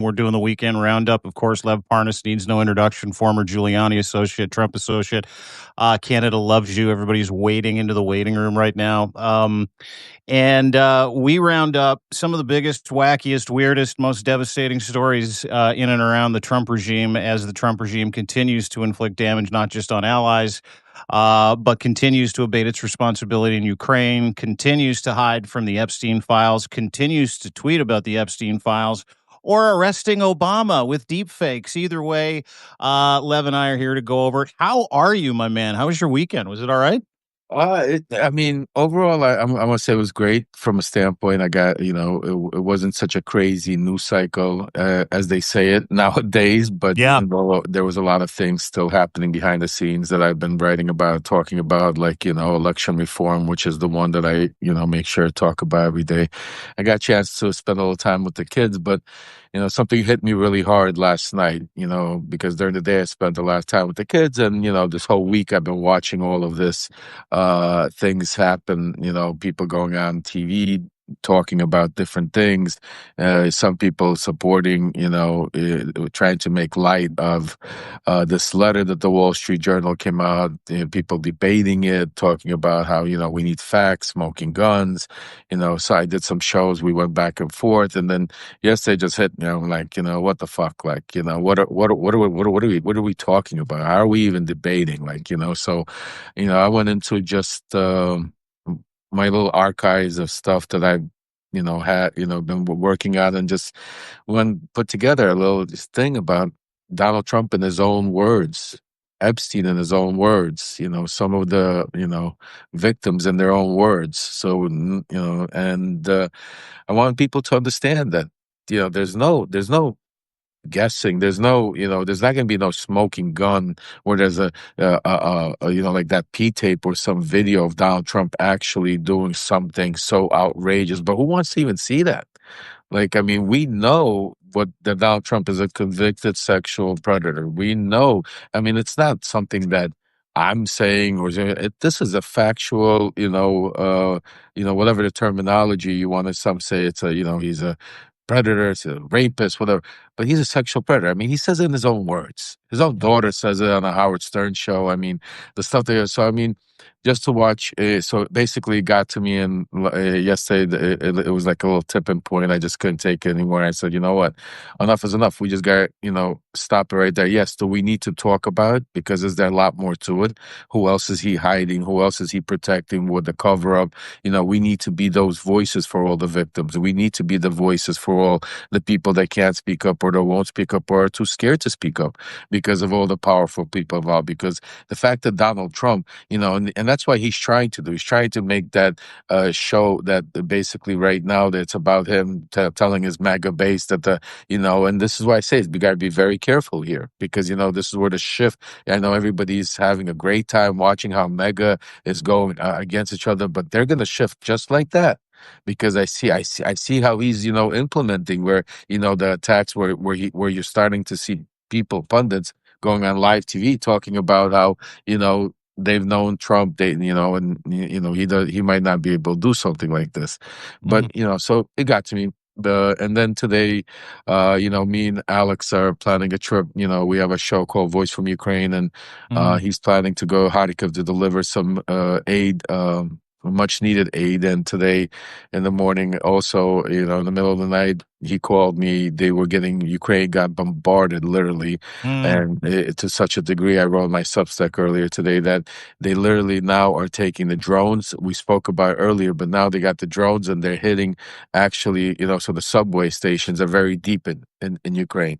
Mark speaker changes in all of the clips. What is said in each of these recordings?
Speaker 1: We're doing the weekend roundup. Of course, Lev Parnas needs no introduction, former Giuliani associate, Trump associate. Canada loves you. Everybody's wading into the waiting room right now. And we round up some of the biggest, wackiest, weirdest, most devastating stories in and around the Trump regime as the Trump regime continues to inflict damage not just on allies, but continues to abate its responsibility in Ukraine, continues to hide from the Epstein Files, continues to tweet about the Epstein Files, or arresting Obama with deep fakes. Either way, Lev and I are here to go over it. How are you, my man? How was your weekend? Was it all right?
Speaker 2: I mean, overall, I'm gonna say it was great from a standpoint. I got, it wasn't such a crazy news cycle as they say it nowadays, but
Speaker 1: Yeah.
Speaker 2: there was a lot of things still happening behind the scenes that I've been writing about, talking about, like, election reform, which is the one that I, make sure to talk about every day. I got a chance to spend a little time with the kids, but something hit me really hard last night, because during the day I spent a lot of time with the kids, and this whole week I've been watching all of this things happen, people going on TV talking about different things, some people supporting, trying to make light of this letter that the Wall Street Journal came out, people debating it, talking about how, we need facts, smoking guns, so I did some shows, we went back and forth, and then yesterday just hit, like, what the fuck, like, what are we talking about? How are we even debating? Like, so I went into just my little archives of stuff that I've, had, been working on, and just put together a little this thing about Donald Trump in his own words, Epstein in his own words, some of the, victims in their own words. So, and I want people to understand that, there's no guessing. There's not going to be no smoking gun where there's like that P tape or some video of Donald Trump actually doing something so outrageous. But who wants to even see that? Like, I mean, we know that Donald Trump is a convicted sexual predator. We know. I mean, it's not something that I'm saying, or this is a factual, whatever the terminology you want to. Some say it's a, he's a predator, it's a rapist, whatever. But he's a sexual predator. I mean, he says it in his own words. His own daughter says it on a Howard Stern show. I mean, the stuff there. So, I mean, just to watch. So basically, it got to me, and yesterday it was like a little tipping point. I just couldn't take it anymore. I said, you know what, enough is enough. We just got stop it right there. Yes, do we need to talk about it, because is there a lot more to it? Who else is he hiding? Who else is he protecting with the cover up? We need to be those voices for all the victims. We need to be the voices for all the people that can't speak up, or that won't speak up, or are too scared to speak up because of all the powerful people involved. Because the fact that Donald Trump, and that's why he's trying to do. He's trying to make that show that basically right now that it's about him telling his MAGA base that and this is why I say we got to be very careful here, because this is where the shift. I know everybody's having a great time watching how MAGA is going against each other, but they're going to shift just like that. Because I see how he's implementing where the attacks where you're starting to see people, pundits, going on live TV talking about how they've known Trump, and he might not be able to do something like this, but so it got to me. And then today, me and Alex are planning a trip. We have a show called Voice from Ukraine, and he's planning to go Kharkiv to deliver some aid. Much needed aid. And today in the morning, also, in the middle of the night, he called me. Ukraine got bombarded, literally.
Speaker 1: Mm.
Speaker 2: And to such a degree, I wrote my Substack earlier today that they literally now are taking the drones we spoke about earlier, but now they got the drones and they're hitting actually, so the subway stations are very deep in Ukraine.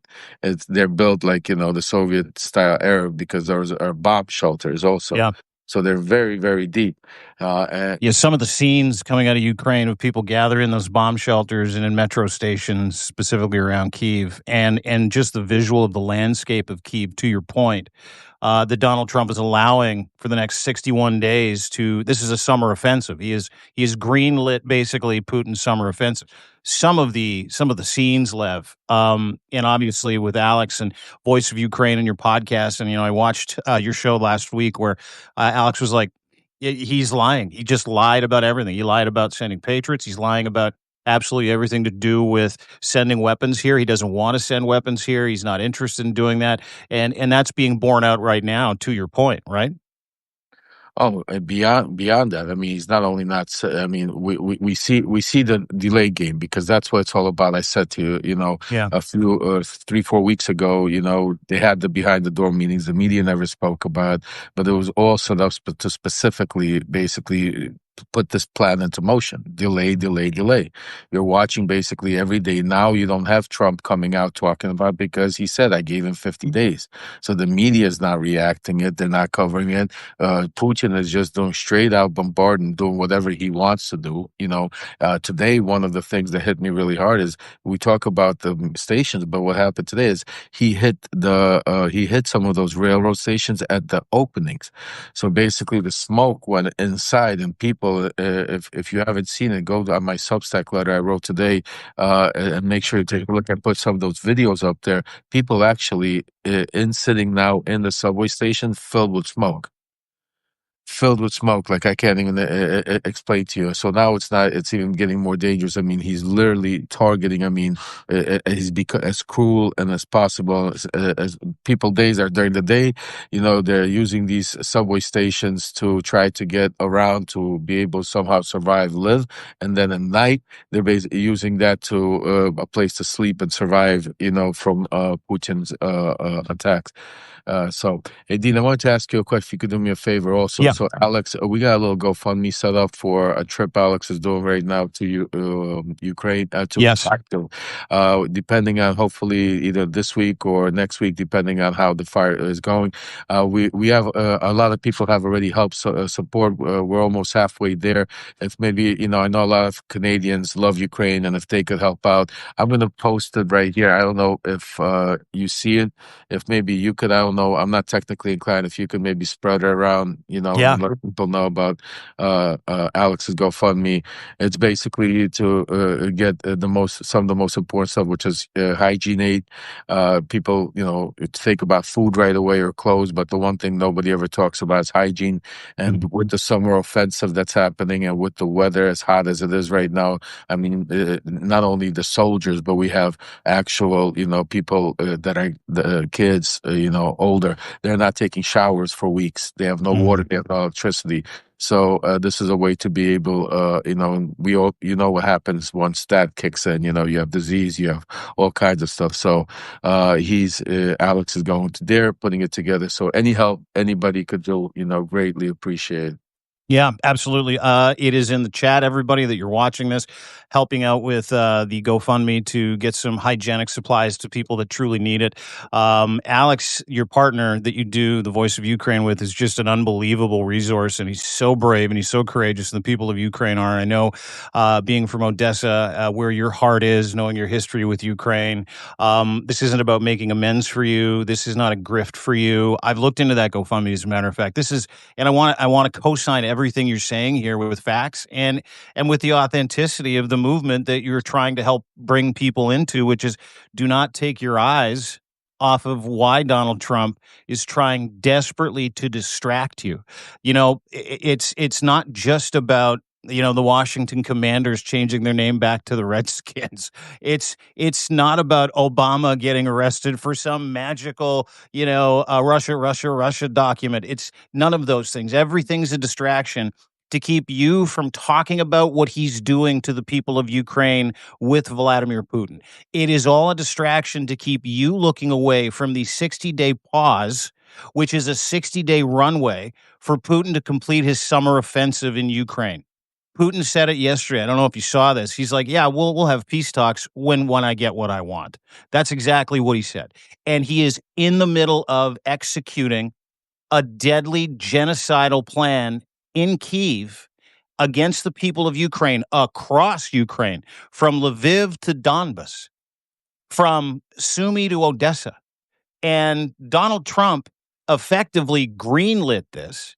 Speaker 2: They're built like, the Soviet style era, because those are bomb shelters also.
Speaker 1: Yeah.
Speaker 2: So they're very, very deep.
Speaker 1: Yeah, some of the scenes coming out of Ukraine of people gathering in those bomb shelters and in metro stations, specifically around Kyiv, and just the visual of the landscape of Kyiv. To your point, that Donald Trump is allowing for the next 61 days to. This is a summer offensive. He is greenlit basically Putin's summer offensive. Some of the scenes, Lev, and obviously with Alex and Voice of Ukraine and your podcast, and I watched your show last week where Alex was like, he's lying. He just lied about everything. He lied about sending patriots. He's lying about Absolutely everything to do with sending weapons here. He doesn't want to send weapons here. He's not interested in doing that, and that's being borne out right now. To your point, right?
Speaker 2: Oh, beyond that, I mean, he's not only not. I mean, we see the delay game because that's what it's all about. I said to you,
Speaker 1: Yeah.
Speaker 2: a few 3-4 weeks ago, they had the behind the door meetings. The media never spoke about, but it was all set up to specifically, basically, to put this plan into motion. Delay, delay, delay. You're watching basically every day now. You don't have Trump coming out talking about because he said I gave him 50 days. So the media is not reacting it. They're not covering it. Putin is just doing straight out bombarding, doing whatever he wants to do. Today, one of the things that hit me really hard is we talk about the stations, but what happened today is he hit some of those railroad stations at the openings. So basically, the smoke went inside, and people, if you haven't seen it, go on my Substack letter I wrote today, and make sure you take a look. I put some of those videos up there. People actually in sitting now in the subway station filled with smoke, like I can't even explain to you. So now it's even getting more dangerous. I mean, he's literally targeting. I mean, he's become as cruel and as possible as people days are during the day. They're using these subway stations to try to get around to be able to somehow survive, live, and then at night they're basically using that to a place to sleep and survive. From Putin's attacks. Hey, Dean, I wanted to ask you a question. If you could do me a favor also.
Speaker 1: Yeah.
Speaker 2: So, Alex, we got a little GoFundMe set up for a trip Alex is doing right now to Ukraine, to
Speaker 1: Yes.
Speaker 2: Kharkiv. Depending on hopefully either this week or next week, depending on how the fire is going. We have a lot of people have already helped support. We're almost halfway there. If maybe, I know a lot of Canadians love Ukraine, and if they could help out, I'm going to post it right here. I don't know if you see it. If maybe you could, I don't know, I'm not technically inclined. If you could maybe spread it around,
Speaker 1: Yeah.
Speaker 2: and let people know about Alex's GoFundMe. It's basically to get some of the most important stuff, which is hygiene aid. People, think about food right away or clothes, but the one thing nobody ever talks about is hygiene. And with the summer offensive that's happening, and with the weather as hot as it is right now, I mean, not only the soldiers, but we have actual, people that are the kids, older. They're not taking showers for weeks. They have no water, they have no electricity. So this is a way to be able, we all, what happens once that kicks in. You have disease, you have all kinds of stuff. So Alex is going to there, putting it together. So any help anybody could do, greatly appreciate.
Speaker 1: Yeah, absolutely. It is in the chat, everybody, that you're watching this, helping out with the GoFundMe to get some hygienic supplies to people that truly need it. Alex, your partner that you do the Voice of Ukraine with, is just an unbelievable resource, and he's so brave and he's so courageous. And the people of Ukraine are. I know, being from Odessa, where your heart is, knowing your history with Ukraine, this isn't about making amends for you. This is not a grift for you. I've looked into that GoFundMe, as a matter of fact. And I want to co-sign everything you're saying here with facts and with the authenticity of the movement that you're trying to help bring people into, which is, do not take your eyes off of why Donald Trump is trying desperately to distract you. It's not just about the Washington Commanders changing their name back to the Redskins. It's not about Obama getting arrested for some magical Russia document. It's none of those things. Everything's a distraction to keep you from talking about what he's doing to the people of Ukraine with Vladimir Putin. It is all a distraction to keep you looking away from the 60-day pause, which is a 60-day runway for Putin to complete his summer offensive in Ukraine. Putin said it yesterday. I don't know if you saw this. He's like, "Yeah, we'll have peace talks when I get what I want." That's exactly what he said. And he is in the middle of executing a deadly genocidal plan in Kyiv against the people of Ukraine, across Ukraine, from Lviv to Donbas, from Sumy to Odessa. And Donald Trump effectively greenlit this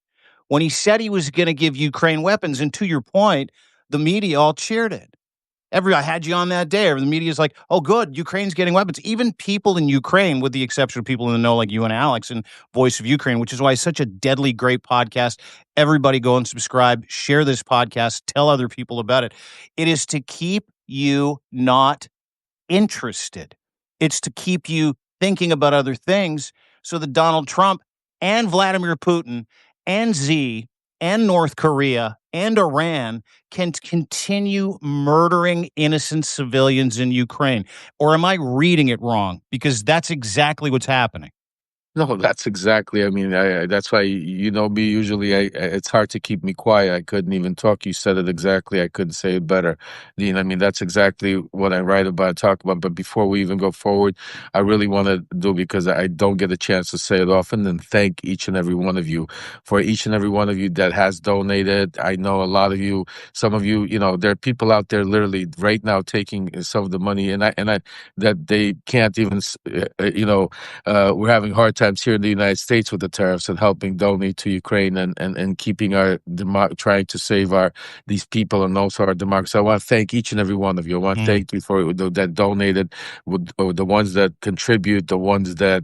Speaker 1: when he said he was going to give Ukraine weapons. And to your point, the media all cheered it. I had you on that day. The media's like, "Oh, good, Ukraine's getting weapons." Even people in Ukraine, with the exception of people in the know like you and Alex and Voice of Ukraine, which is why it's such a deadly great podcast. Everybody go and subscribe, share this podcast, tell other people about it. It is to keep you not interested. It's to keep you thinking about other things so that Donald Trump and Vladimir Putin and Z and North Korea and Iran can continue murdering innocent civilians in Ukraine. Or am I reading it wrong? Because that's exactly what's happening.
Speaker 2: No, that's exactly. I mean, that's why you know me. Usually, it's hard to keep me quiet. I couldn't even talk. You said it exactly. I couldn't say it better, Dean. I mean, that's exactly what I write about, talk about. But before we even go forward, I really want to do because I don't get a chance to say it often. And thank each and every one of you for each and every one of you that has donated. I know a lot of you. Some of you, you know, there are people out there literally right now taking some of the money, and I that they can't even, you know. We're having hard times here in the United States with the tariffs and helping donate to Ukraine and keeping our trying to save our these people and also our democracy. I want to thank each and every one of you. I want to thank you for that donated, or the ones that contribute, the ones that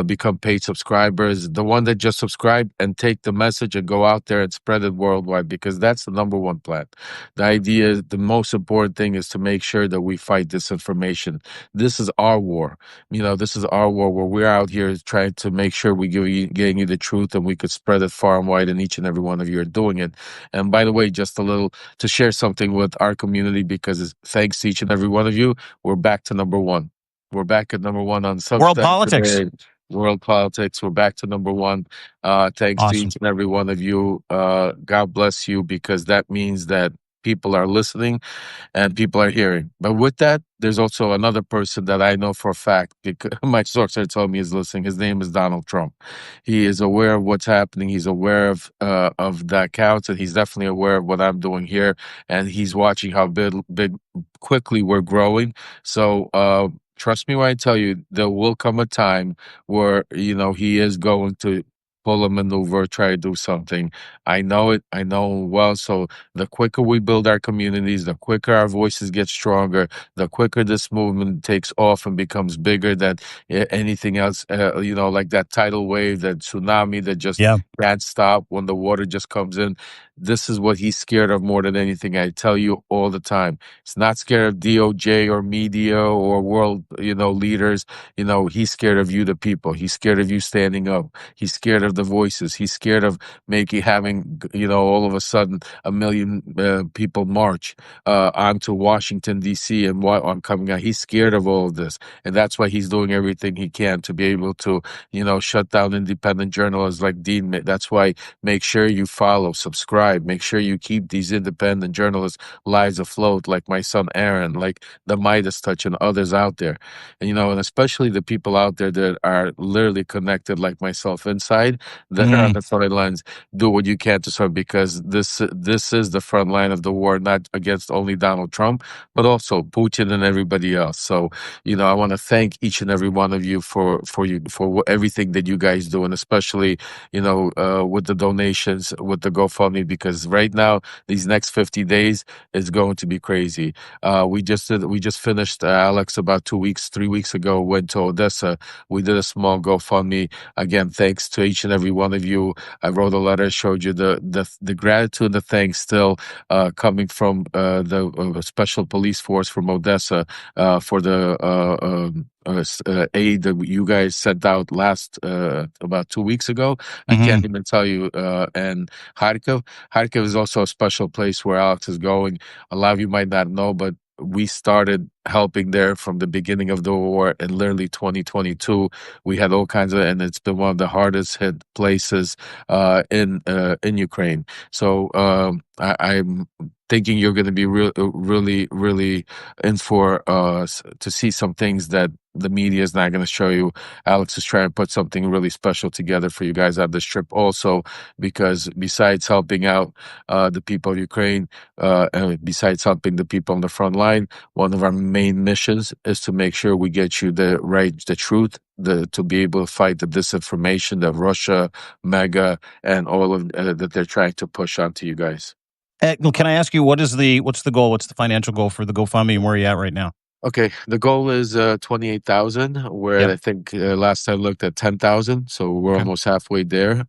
Speaker 2: become paid subscribers, the one that just subscribe and take the message and go out there and spread it worldwide, because that's the number one plan. The idea, the most important thing is to make sure that we fight disinformation. This is our war. You know, this is our war where we're out here trying to make sure we getting you the truth, and we could spread it far and wide, and each and every one of you are doing it. And by the way, just a little to share something with our community, because thanks to each and every one of you, we're back to number one. We're back at number one on
Speaker 1: World
Speaker 2: Substack
Speaker 1: politics.
Speaker 2: today. World politics. We're back to number one. Thanks to
Speaker 1: Awesome.
Speaker 2: each and every one of you. God bless you, because that means that people are listening and people are hearing. But with that, there's also another person that I know for a fact, because my source told me is listening. His name is Donald Trump. He is aware of what's happening. He's aware of the accounts, and he's definitely aware of what I'm doing here. And he's watching how big quickly we're growing. So trust me when I tell you, there will come a time where he is going to pull a maneuver, try to do something. I know it. I know well. So the quicker we build our communities, the quicker our voices get stronger, the quicker this movement takes off and becomes bigger than anything else. Like that tidal wave, that tsunami that just can't stop when the water just comes in. This is what he's scared of more than anything. I tell you all the time. He's not scared of DOJ or media or world, leaders. He's scared of you, the people. He's scared of you standing up. He's scared of the voices. He's scared of having, all of a sudden 1 million people march onto Washington, D.C. and what on coming out. He's scared of all of this. And that's why he's doing everything he can to be able to, shut down independent journalists like Dean. That's why make sure you follow, subscribe, make sure you keep these independent journalists' lives afloat, like my son Aaron, like the Midas Touch and others out there. And especially the people out there that are literally connected like myself inside, that are on the front lines. Do what you can to serve, because this is the front line of the war, not against only Donald Trump, but also Putin and everybody else. So, I want to thank each and every one of you for everything that you guys do, and especially, with the donations, with the GoFundMe, because right now, these next 50 days is going to be crazy. We just finished, Alex, about 3 weeks ago, went to Odessa. We did a small GoFundMe. Again, thanks to each and every one of you. I wrote a letter, showed you the gratitude and the thanks still coming from the special police force from Odessa for the aid that you guys sent out last about 2 weeks ago. I can't even tell you. And Kharkiv is also a special place where Alex is going. A lot of you might not know, but we started helping there from the beginning of the war in literally 2022. We had all kinds of, and it's been one of the hardest hit places in Ukraine. So I'm thinking you're going to be really, really in for to see some things that the media is not going to show you. Alex is trying to put something really special together for you guys on this trip also, because besides helping out the people of Ukraine, and besides helping the people on the front line, one of our main missions is to make sure we get you the truth, to be able to fight the disinformation that Russia, MAGA, and all of that they're trying to push onto you guys.
Speaker 1: Can I ask you, what's the goal? What's the financial goal for the GoFundMe, and where are you at right now?
Speaker 2: Okay, the goal is 28,000. Where I think last I looked at 10,000, so we're almost halfway there.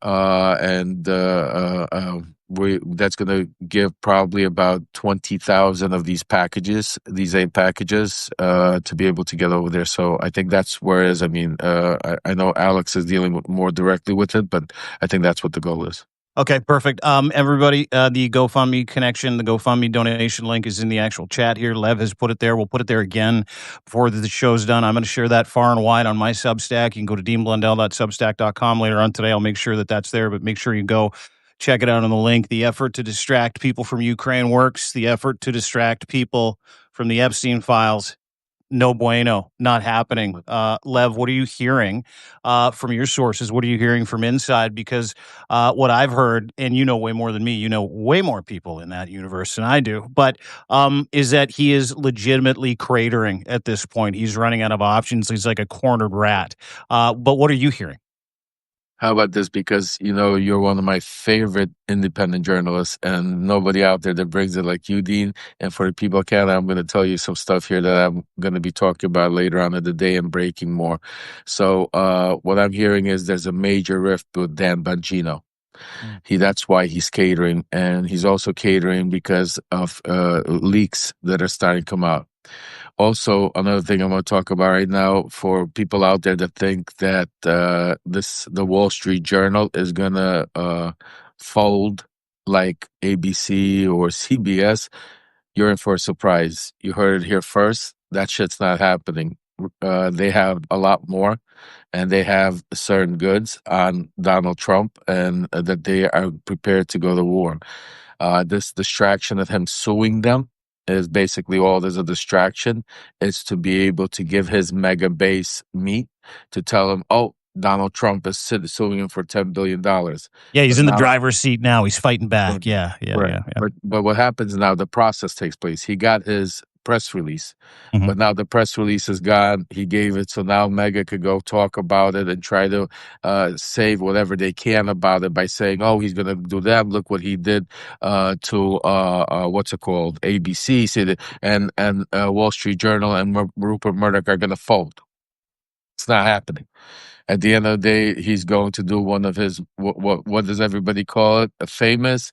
Speaker 2: that's going to give probably about 20,000 of these packages, these aid packages, to be able to get over there. So I think that's where it is. I mean, I know Alex is dealing with more directly with it, but I think that's what the goal is.
Speaker 1: Okay, perfect. Everybody, the GoFundMe connection, the GoFundMe donation link is in the actual chat here. Lev has put it there. We'll put it there again before the show's done. I'm going to share that far and wide on my Substack. You can go to deanblundell.substack.com later on today. I'll make sure that that's there, but make sure you go check it out on the link. The effort to distract people from Ukraine works. The effort to distract people from the Epstein Files, no bueno, not happening. Lev, what are you hearing from your sources? What are you hearing from inside? Because what I've heard, and you know way more than me, you know way more people in that universe than I do, but is that he is legitimately cratering at this point. He's running out of options. He's like a cornered rat. But what are you hearing?
Speaker 2: How about this? Because you're one of my favorite independent journalists, and nobody out there that brings it like you, Dean. And for the people of Canada, I'm going to tell you some stuff here that I'm going to be talking about later on in the day and breaking more. So, what I'm hearing is there's a major rift with Dan Bongino. That's why he's catering, and he's also catering because of leaks that are starting to come out. Also, another thing I'm going to talk about right now for people out there that think that the Wall Street Journal is going to fold like ABC or CBS, you're in for a surprise. You heard it here first. That shit's not happening. They have a lot more, and they have certain goods on Donald Trump, and that they are prepared to go to war. This distraction of him suing them is basically all there's a distraction. Is to be able to give his mega base meat to tell him, oh, Donald Trump is suing him for $10 billion.
Speaker 1: Yeah, he's
Speaker 2: But
Speaker 1: in the
Speaker 2: now,
Speaker 1: driver's seat now. He's fighting
Speaker 2: right,
Speaker 1: back. Yeah, yeah,
Speaker 2: right.
Speaker 1: yeah, yeah.
Speaker 2: But what happens now? The process takes place. He got his press release,
Speaker 1: Mhm.
Speaker 2: but now the press release is gone. He gave it, so now Mega could go talk about it and try to save whatever they can about it by saying, "Oh, he's going to do that. Look what he did to what's it called, ABC, and Wall Street Journal and Rupert Murdoch are going to fold." It's not happening. At the end of the day, he's going to do one of his what does everybody call it? A famous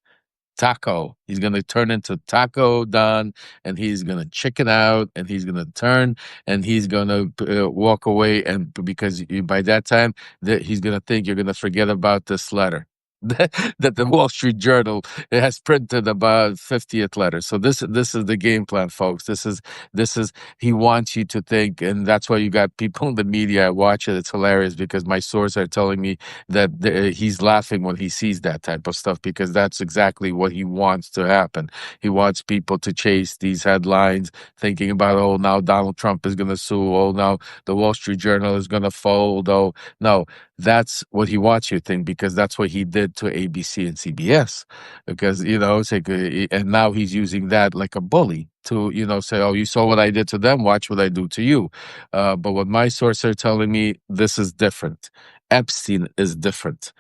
Speaker 2: Taco. He's gonna turn into Taco Don, and he's gonna chicken out, and he's gonna turn, and he's gonna walk away, and because by that time that he's gonna think you're gonna forget about this letter. That the Wall Street Journal has printed about 50th letter. So this is the game plan, folks. This is he wants you to think, and that's why you got people in the media. I watch it. It's hilarious because my sources are telling me that he's laughing when he sees that type of stuff because that's exactly what he wants to happen. He wants people to chase these headlines, thinking about, oh, now Donald Trump is going to sue. Oh, now the Wall Street Journal is going to fold. Oh, no, that's what he wants you to think because that's what he did to ABC and CBS. Because, it's like, and now he's using that like a bully to, say, oh, you saw what I did to them, watch what I do to you. But what my sources are telling me, this is different. Epstein is different.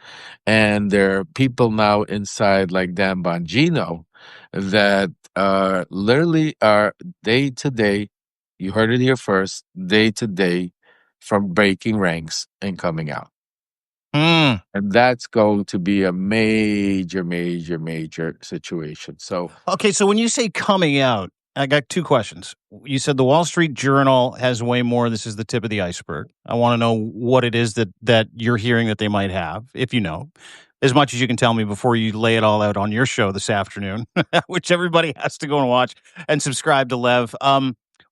Speaker 2: And there are people now inside like Dan Bongino that literally are day to day, you heard it here first, day to day from breaking ranks and coming out.
Speaker 1: Mm.
Speaker 2: And that's going to be a major, major, major situation. So,
Speaker 1: Okay, so when you say coming out, I got two questions. You said the Wall Street Journal has way more. This is the tip of the iceberg. I want to know what it is that you're hearing that they might have, if you know, as much as you can tell me before you lay it all out on your show this afternoon, which everybody has to go and watch and subscribe to Lev.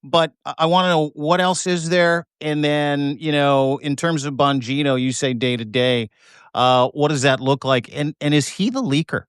Speaker 1: But I want to know what else is there, and then in terms of Bongino, you say day to day. What does that look like, and is he the leaker?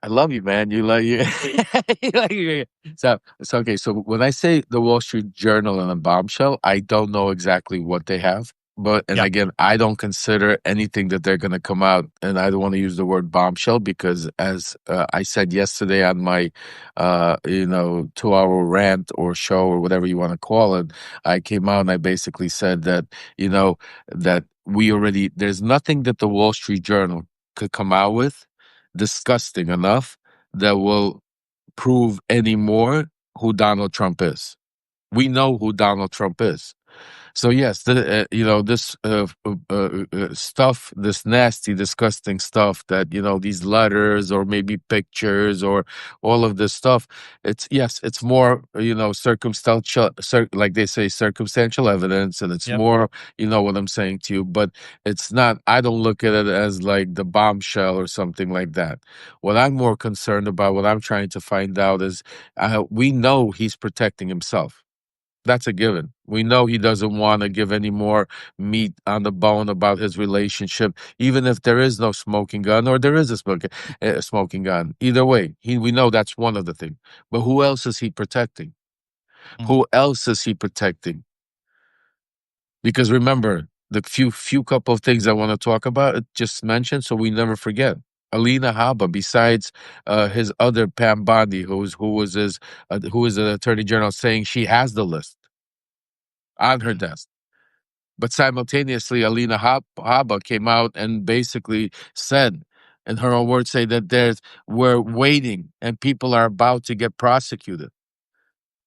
Speaker 2: I love you, man. You like you. So okay. So when I say the Wall Street Journal and a bombshell, I don't know exactly what they have. But and
Speaker 1: Yeah.
Speaker 2: again, I don't consider anything that they're going to come out, and I don't want to use the word bombshell because, as I said yesterday on my, 2-hour rant or show or whatever you want to call it, I came out and I basically said that that we already there's nothing that the Wall Street Journal could come out with disgusting enough that will prove any more who Donald Trump is. We know who Donald Trump is. So yes, this stuff, this nasty, disgusting stuff that these letters or maybe pictures or all of this stuff. It's yes, it's more circumstantial, like they say, circumstantial evidence, and it's
Speaker 1: Yep.
Speaker 2: more what I'm saying to you. But it's not. I don't look at it as like the bombshell or something like that. What I'm more concerned about, what I'm trying to find out is, we know he's protecting himself. That's a given. We know he doesn't want to give any more meat on the bone about his relationship, even if there is no smoking gun or there is a smoking gun. Either way, we know that's one of the things. But who else is he protecting?
Speaker 1: Mm.
Speaker 2: Who else is he protecting? Because remember, the few couple of things I want to talk about, just mentioned, so we never forget. Alina Habba, besides his other Pam Bondi, who is the attorney general, saying she has the list on her
Speaker 1: Mm.
Speaker 2: desk. But simultaneously, Alina Habba came out and basically said, in her own words, say that we're waiting and people are about to get prosecuted.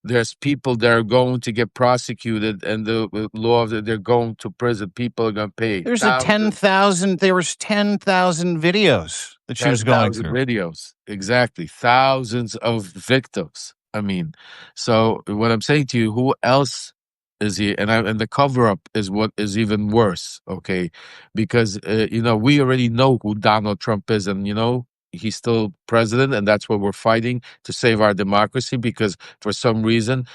Speaker 2: There's people that are going to get prosecuted, and the law that they're going to prison. People are going to pay
Speaker 1: There's a
Speaker 2: thousands.
Speaker 1: 10,000. There was 10,000 videos that she was going
Speaker 2: 10,000
Speaker 1: through.
Speaker 2: videos. Exactly. Thousands of victims. I mean, so what I'm saying to you, who else is he? And the cover up is what is even worse, okay? Because, we already know who Donald Trump is, and, he's still president, and that's what we're fighting to save our democracy because for some reason,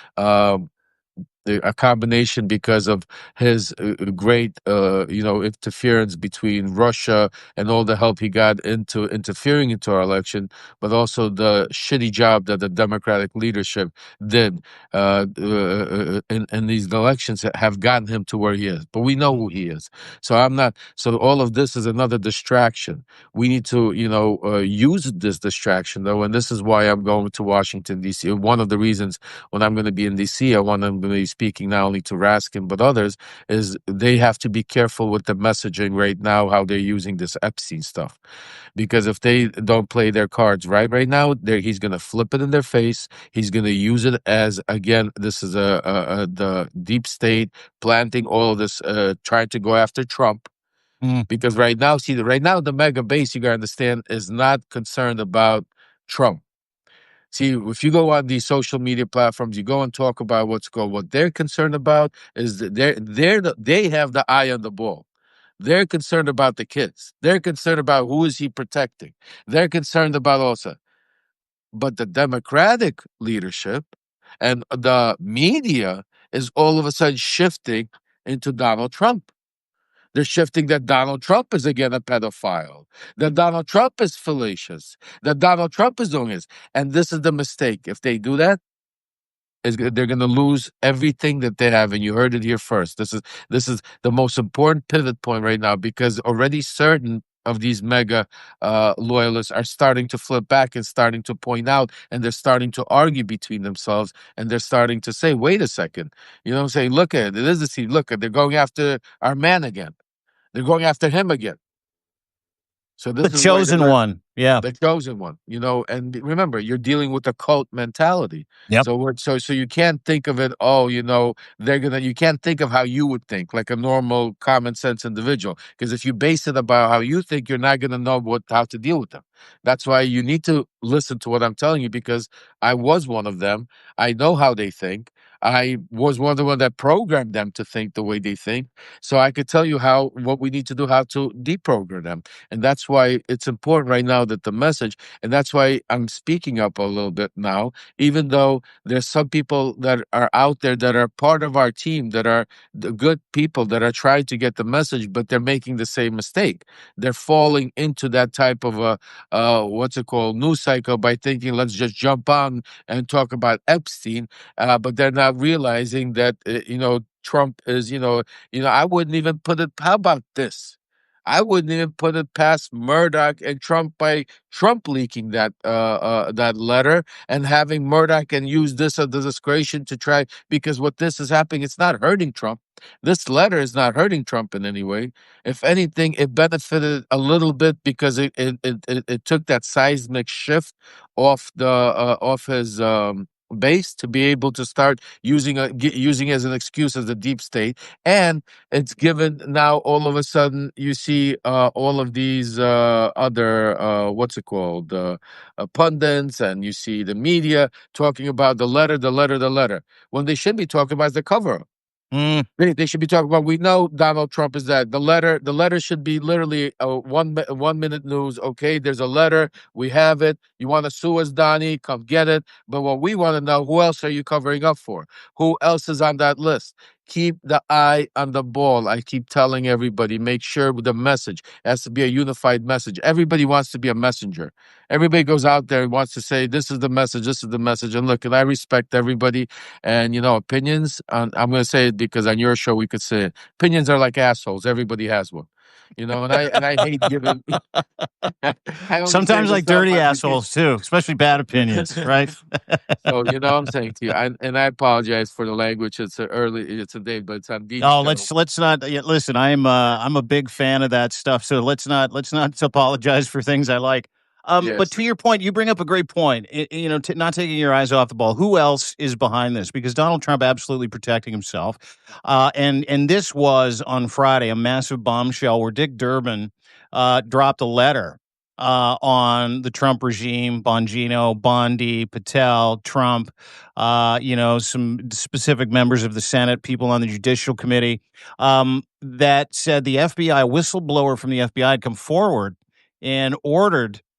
Speaker 2: a combination because of his great interference between Russia and all the help he got into interfering into our election, but also the shitty job that the Democratic leadership did in these elections that have gotten him to where he is. But we know
Speaker 1: Mm.
Speaker 2: who he is. So I'm not. So all of this is another distraction. We need to use this distraction though, and this is why I'm going to Washington D.C. One of the reasons when I'm going to be in DC, I'm going to be speaking not only to Raskin but others, is they have to be careful with the messaging right now, how they're using this Epstein stuff. Because if they don't play their cards right now, he's going to flip it in their face. He's going to use it as, again, this is the deep state planting all of this, trying to go after Trump.
Speaker 1: Mm.
Speaker 2: Because right now, the mega base, you got to understand, is not concerned about Trump. See, if you go on these social media platforms, you go and talk about what they're concerned about is that they have the eye on the ball. They're concerned about the kids. They're concerned about who is he protecting. They're concerned about also. But the Democratic leadership and the media is all of a sudden shifting into Donald Trump. They're shifting that Donald Trump is again a pedophile, that Donald Trump is fallacious, that Donald Trump is doing this. And this is the mistake. If they do that, they're going to lose everything that they have. And you heard it here first. This is the most important pivot point right now because already certain of these mega loyalists are starting to flip back and starting to point out, and they're starting to argue between themselves, and they're starting to say, "Wait a second, you know what I'm saying? Look at it. It is a scene. Look at they're going after our man again." They're going after him again. So
Speaker 1: The
Speaker 2: this is where they're
Speaker 1: chosen
Speaker 2: going.
Speaker 1: one. Yeah.
Speaker 2: The chosen one, and remember, you're dealing with a cult mentality.
Speaker 1: Yep.
Speaker 2: So you can't think of it. Oh, they're gonna. You can't think of how you would think, like a normal common sense individual. Because if you base it about how you think, you're not gonna know how to deal with them. That's why you need to listen to what I'm telling you. Because I was one of them. I know how they think. I was one of the one that programmed them to think the way they think. So I could tell you what we need to do, how to deprogram them. And that's why it's important right now that the message, and that's why I'm speaking up a little bit now, even though there's some people that are out there that are part of our team, that are the good people that are trying to get the message, but they're making the same mistake. They're falling into that type of a, what's it called, news cycle by thinking, let's just jump on and talk about Epstein. But they're not realizing that, Trump is, I wouldn't even put it, how about this? I wouldn't even put it past Murdoch and Trump by Trump leaking that letter and having Murdoch and use this as a discretion to try, because what this is happening, it's not hurting Trump. This letter is not hurting Trump in any way. If anything, it benefited a little bit because it took that seismic shift off his base to be able to start using as an excuse as the deep state. And it's given now, all of a sudden you see all of these other what's it called, pundits, and you see the media talking about the letter, when they should be talking about the cover.
Speaker 1: Mm.
Speaker 2: They should be talking about. We know Donald Trump is that. The letter should be literally 1 minute news. Okay, there's a letter. We have it. You want to sue us, Donnie? Come get it. But what we want to know, who else are you covering up for? Who else is on that list? Keep the eye on the ball. I keep telling everybody, make sure the message has to be a unified message. Everybody wants to be a messenger. Everybody goes out there and wants to say, this is the message, this is the message. And look, and I respect everybody. And, opinions, I'm going to say it because on your show we could say it. Opinions are like assholes. Everybody has one. And I hate giving. I only say
Speaker 1: Sometimes
Speaker 2: this
Speaker 1: like
Speaker 2: stuff
Speaker 1: dirty
Speaker 2: on
Speaker 1: assholes too, especially bad opinions, right?
Speaker 2: So I'm saying to you, and I apologize for the language. It's a day, but it's on Dean's
Speaker 1: Oh,
Speaker 2: show.
Speaker 1: let's not listen. I'm a big fan of that stuff. So let's not apologize for things I like. But
Speaker 2: Yes.
Speaker 1: to your point, you bring up a great point. Not taking your eyes off the ball. Who else is behind this? Because Donald Trump absolutely protecting himself. And this was on Friday a massive bombshell where Dick Durbin dropped a letter on the Trump regime, Bongino, Bondi, Patel, Trump, some specific members of the Senate, people on the Judicial Committee, that said the FBI, whistleblower from the FBI, had come forward and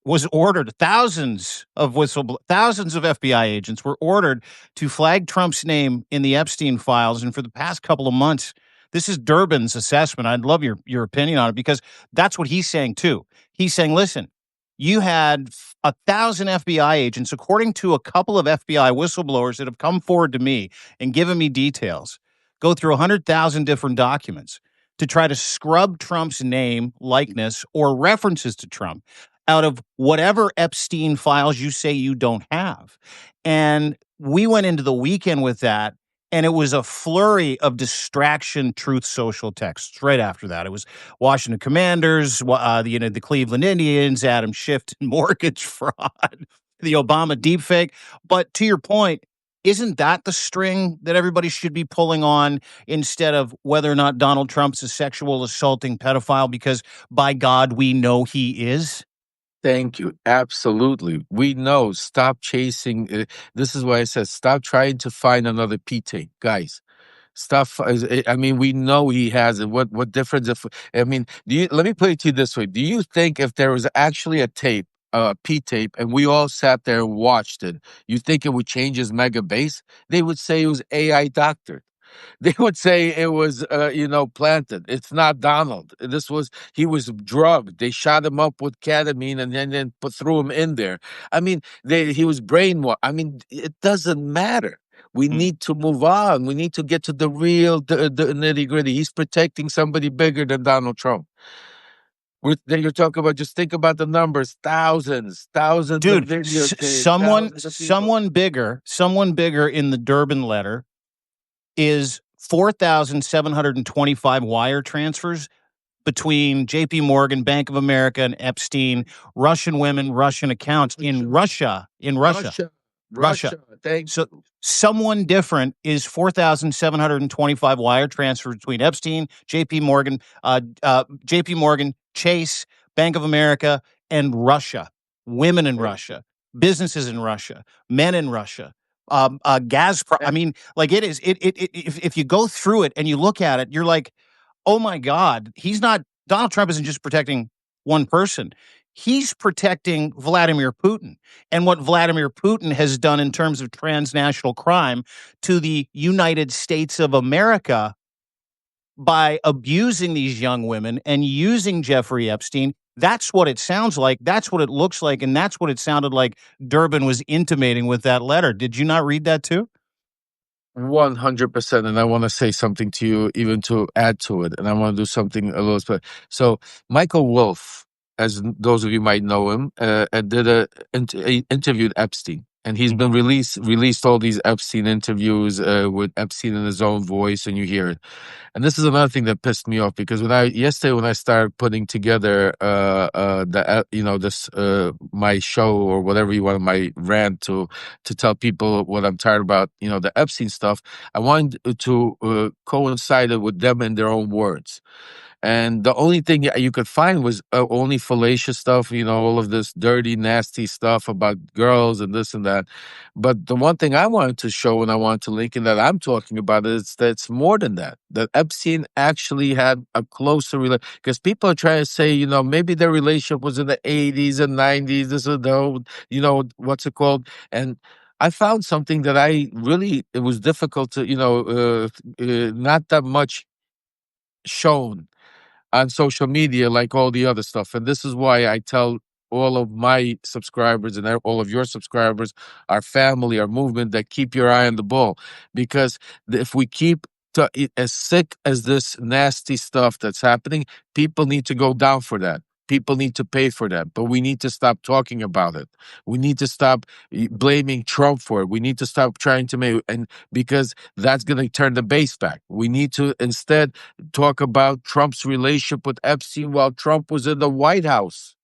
Speaker 1: was ordered thousands of FBI agents were ordered to flag Trump's name in the Epstein files. And for the past couple of months, this is Durbin's assessment. I'd love your opinion on it, because that's what he's saying too. He's saying, listen, you had 1,000 FBI agents, according to a couple of FBI whistleblowers that have come forward to me and given me details, go through 100,000 different documents to try to scrub Trump's name, likeness, or references to Trump out of whatever Epstein files you say you don't have. And we went into the weekend with that, and it was a flurry of distraction Truth Social texts right after that. It was Washington Commanders, the Cleveland Indians, Adam Schiff and mortgage fraud, the Obama deepfake. But to your point, isn't that the string that everybody should be pulling on, instead of whether or not Donald Trump's a sexual assaulting pedophile? Because by God, we know he is.
Speaker 2: Thank you. Absolutely. We know. Stop chasing. This is why I said stop trying to find another P-tape, guys. Stuff is, I mean, we know he has it. What difference if, I mean, let me put it to you this way. Do you think if there was actually a tape, P-tape, and we all sat there and watched it, you think it would change his mega base? They would say it was AI doctored. They would say it was, planted. It's not Donald. He was drugged. They shot him up with ketamine and then threw him in there. I mean, he was brainwashed. I mean, it doesn't matter. We need to move on. We need to get to the real, the nitty gritty. He's protecting somebody bigger than Donald Trump. Then you're talking about, just think about the numbers, thousands of
Speaker 1: Dude,
Speaker 2: videotapes, thousands of people.
Speaker 1: someone bigger in the Durbin letter is 4,725 wire transfers between JP Morgan, Bank of America, and Epstein, Russian women, Russian accounts in Russia.
Speaker 2: Russia,
Speaker 1: Russia.
Speaker 2: Russia. Thank
Speaker 1: So someone different is 4,725 wire transfers between Epstein, JP Morgan, Chase, Bank of America, and Russia. Women in
Speaker 2: you.
Speaker 1: Russia, businesses in Russia, men in Russia, Gazprom. I mean, like it is. If you go through it and you look at it, you're like, oh my God, Donald Trump isn't just protecting one person. He's protecting Vladimir Putin and what Vladimir Putin has done in terms of transnational crime to the United States of America by abusing these young women and using Jeffrey Epstein. That's what it sounds like. That's what it looks like. And that's what it sounded like Durbin was intimating with that letter. Did you not read that too?
Speaker 2: 100%. And I want to say something to you, even to add to it. And I want to do something a little special. So, Michael Wolff, as those of you might know him, interviewed Epstein. and he's been released all these Epstein interviews with Epstein in his own voice, and you hear it. And this is another thing that pissed me off, because when I started putting together this my show, or whatever you want, my rant, to tell people what I'm tired about, the Epstein stuff, I wanted to coincide it with them in their own words. And the only thing you could find was only fallacious stuff, all of this dirty, nasty stuff about girls and this and that. But the one thing I wanted to show, and I wanted to link in, that I'm talking about, is that it's more than that. That Epstein actually had a closer relationship. Because people are trying to say, maybe their relationship was in the 80s and 90s, this or that, what's it called? And I found something that it was difficult to, not that much shown on social media like all the other stuff. And this is why I tell all of my subscribers and all of your subscribers, our family, our movement, that keep your eye on the ball. Because if we keep as sick as this nasty stuff that's happening, people need to go down for that. People need to pay for that. But we need to stop talking about it. We need to stop blaming Trump for it. We need to stop trying to make, and because that's going to turn the base back. We need to instead talk about Trump's relationship with Epstein while Trump was in the White House.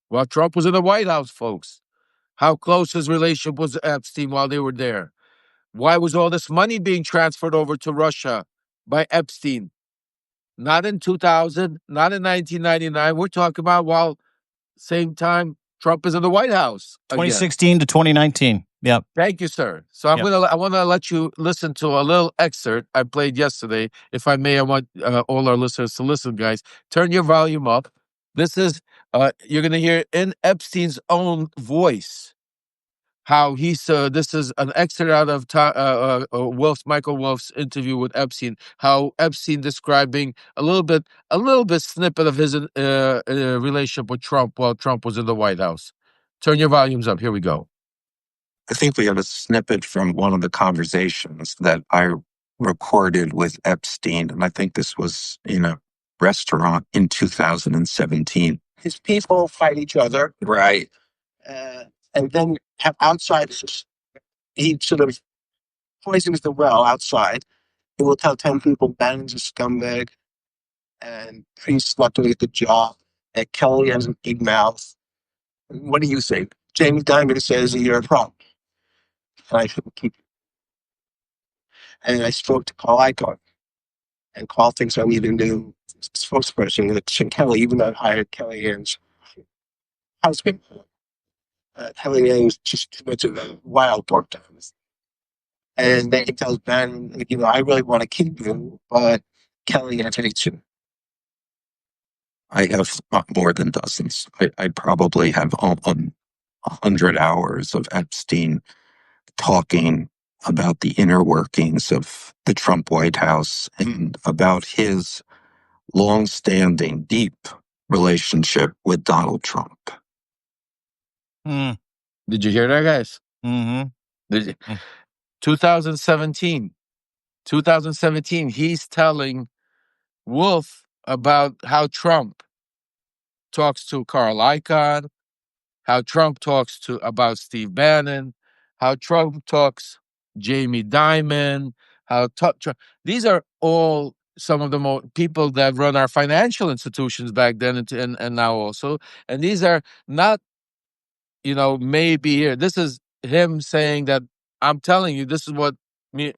Speaker 2: While Trump was in the White House, folks. How close his relationship was to Epstein while they were there. Why was all this money being transferred over to Russia by Epstein? Not in 2000, not in 1999. We're talking about while same time Trump is in the White House again.
Speaker 1: 2016 to 2019. Yep.
Speaker 2: Thank you, sir. So I want to let you listen to a little excerpt I played yesterday. If I may, I want all our listeners to listen, guys. Turn your volume up. This is, you're going to hear in Epstein's own voice how this is an excerpt out of Michael Wolff's interview with Epstein, how Epstein describing a little bit snippet of his relationship with Trump while Trump was in the White House. Turn your volumes up. Here we go.
Speaker 3: I think we have a snippet from one of the conversations that I recorded with Epstein, and I think this was in a restaurant in 2017. His people fight each other, right? And then have outsiders. He sort of poisons the well outside. He will tell 10 people Bannon's a scumbag, and Priest not doing a good job, and Kelly has a big mouth. What do you think? James Diamond says you're a problem. And I shouldn't keep it. And I spoke to Paul Icahn, and Paul thinks I'm either new spokesperson with Kelly, even though I hired Kellyanne's husband. Kellyanne's just too much of a wild pork times. And then he tells Ben, I really want to keep you, but Kellyanne hates you. I have more than dozens. I probably have 100 hours of Epstein talking about the inner workings of the Trump White House and about his long-standing, deep relationship with Donald Trump.
Speaker 2: Did you hear that, guys?
Speaker 1: Mm-hmm.
Speaker 2: 2017, he's telling Wolff about how Trump talks to Carl Icahn, how Trump talks about Steve Bannon, how Trump talks Jamie Dimon, these are all some of the people that run our financial institutions back then and now also. And these are not, maybe here. This is him saying that I'm telling you, this is what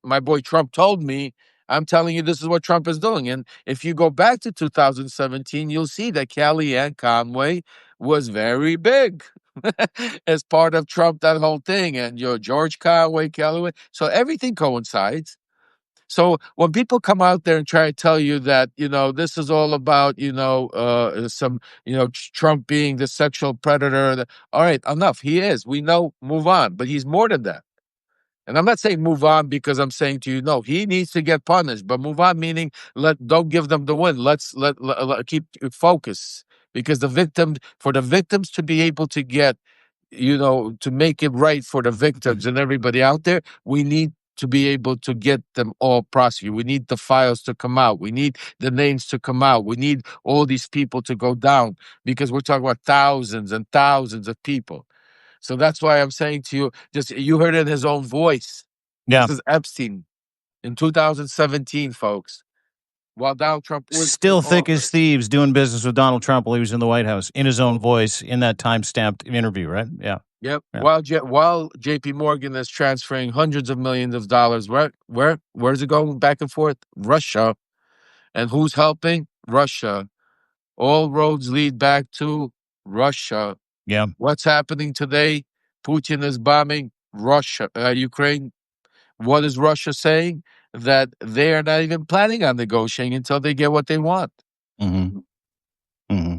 Speaker 2: my boy Trump told me. I'm telling you, this is what Trump is doing. And if you go back to 2017, you'll see that Kellyanne Conway was very big as part of Trump, that whole thing. And George Conway, Kellyanne. So everything coincides. So when people come out there and try to tell you that, this is all about, Trump being the sexual predator, all right, enough. He is. We know, move on. But he's more than that. And I'm not saying move on because I'm saying to you, no, he needs to get punished. But move on meaning don't give them the win. Let's keep focus, because for the victims to be able to get, to make it right for the victims and everybody out there, we need to be able to get them all prosecuted. We need the files to come out. We need the names to come out. We need all these people to go down, because we're talking about thousands and thousands of people. So that's why I'm saying to you, just you heard it in his own voice.
Speaker 1: Yeah.
Speaker 2: This is Epstein in 2017, folks. While Donald Trump was in
Speaker 1: Still thick as
Speaker 2: office.
Speaker 1: thieves doing business with Donald Trump while he was in the White House in his own voice in that time-stamped interview, right? Yeah.
Speaker 2: Yep.
Speaker 1: Yeah.
Speaker 2: While J.P. Morgan is transferring hundreds of millions of dollars, where's it going back and forth? Russia. And who's helping? Russia. All roads lead back to Russia.
Speaker 1: Yeah.
Speaker 2: What's happening today? Putin is bombing Russia, Ukraine. What is Russia saying? That they are not even planning on negotiating until they get what they want.
Speaker 1: Mm-hmm. Mm-hmm.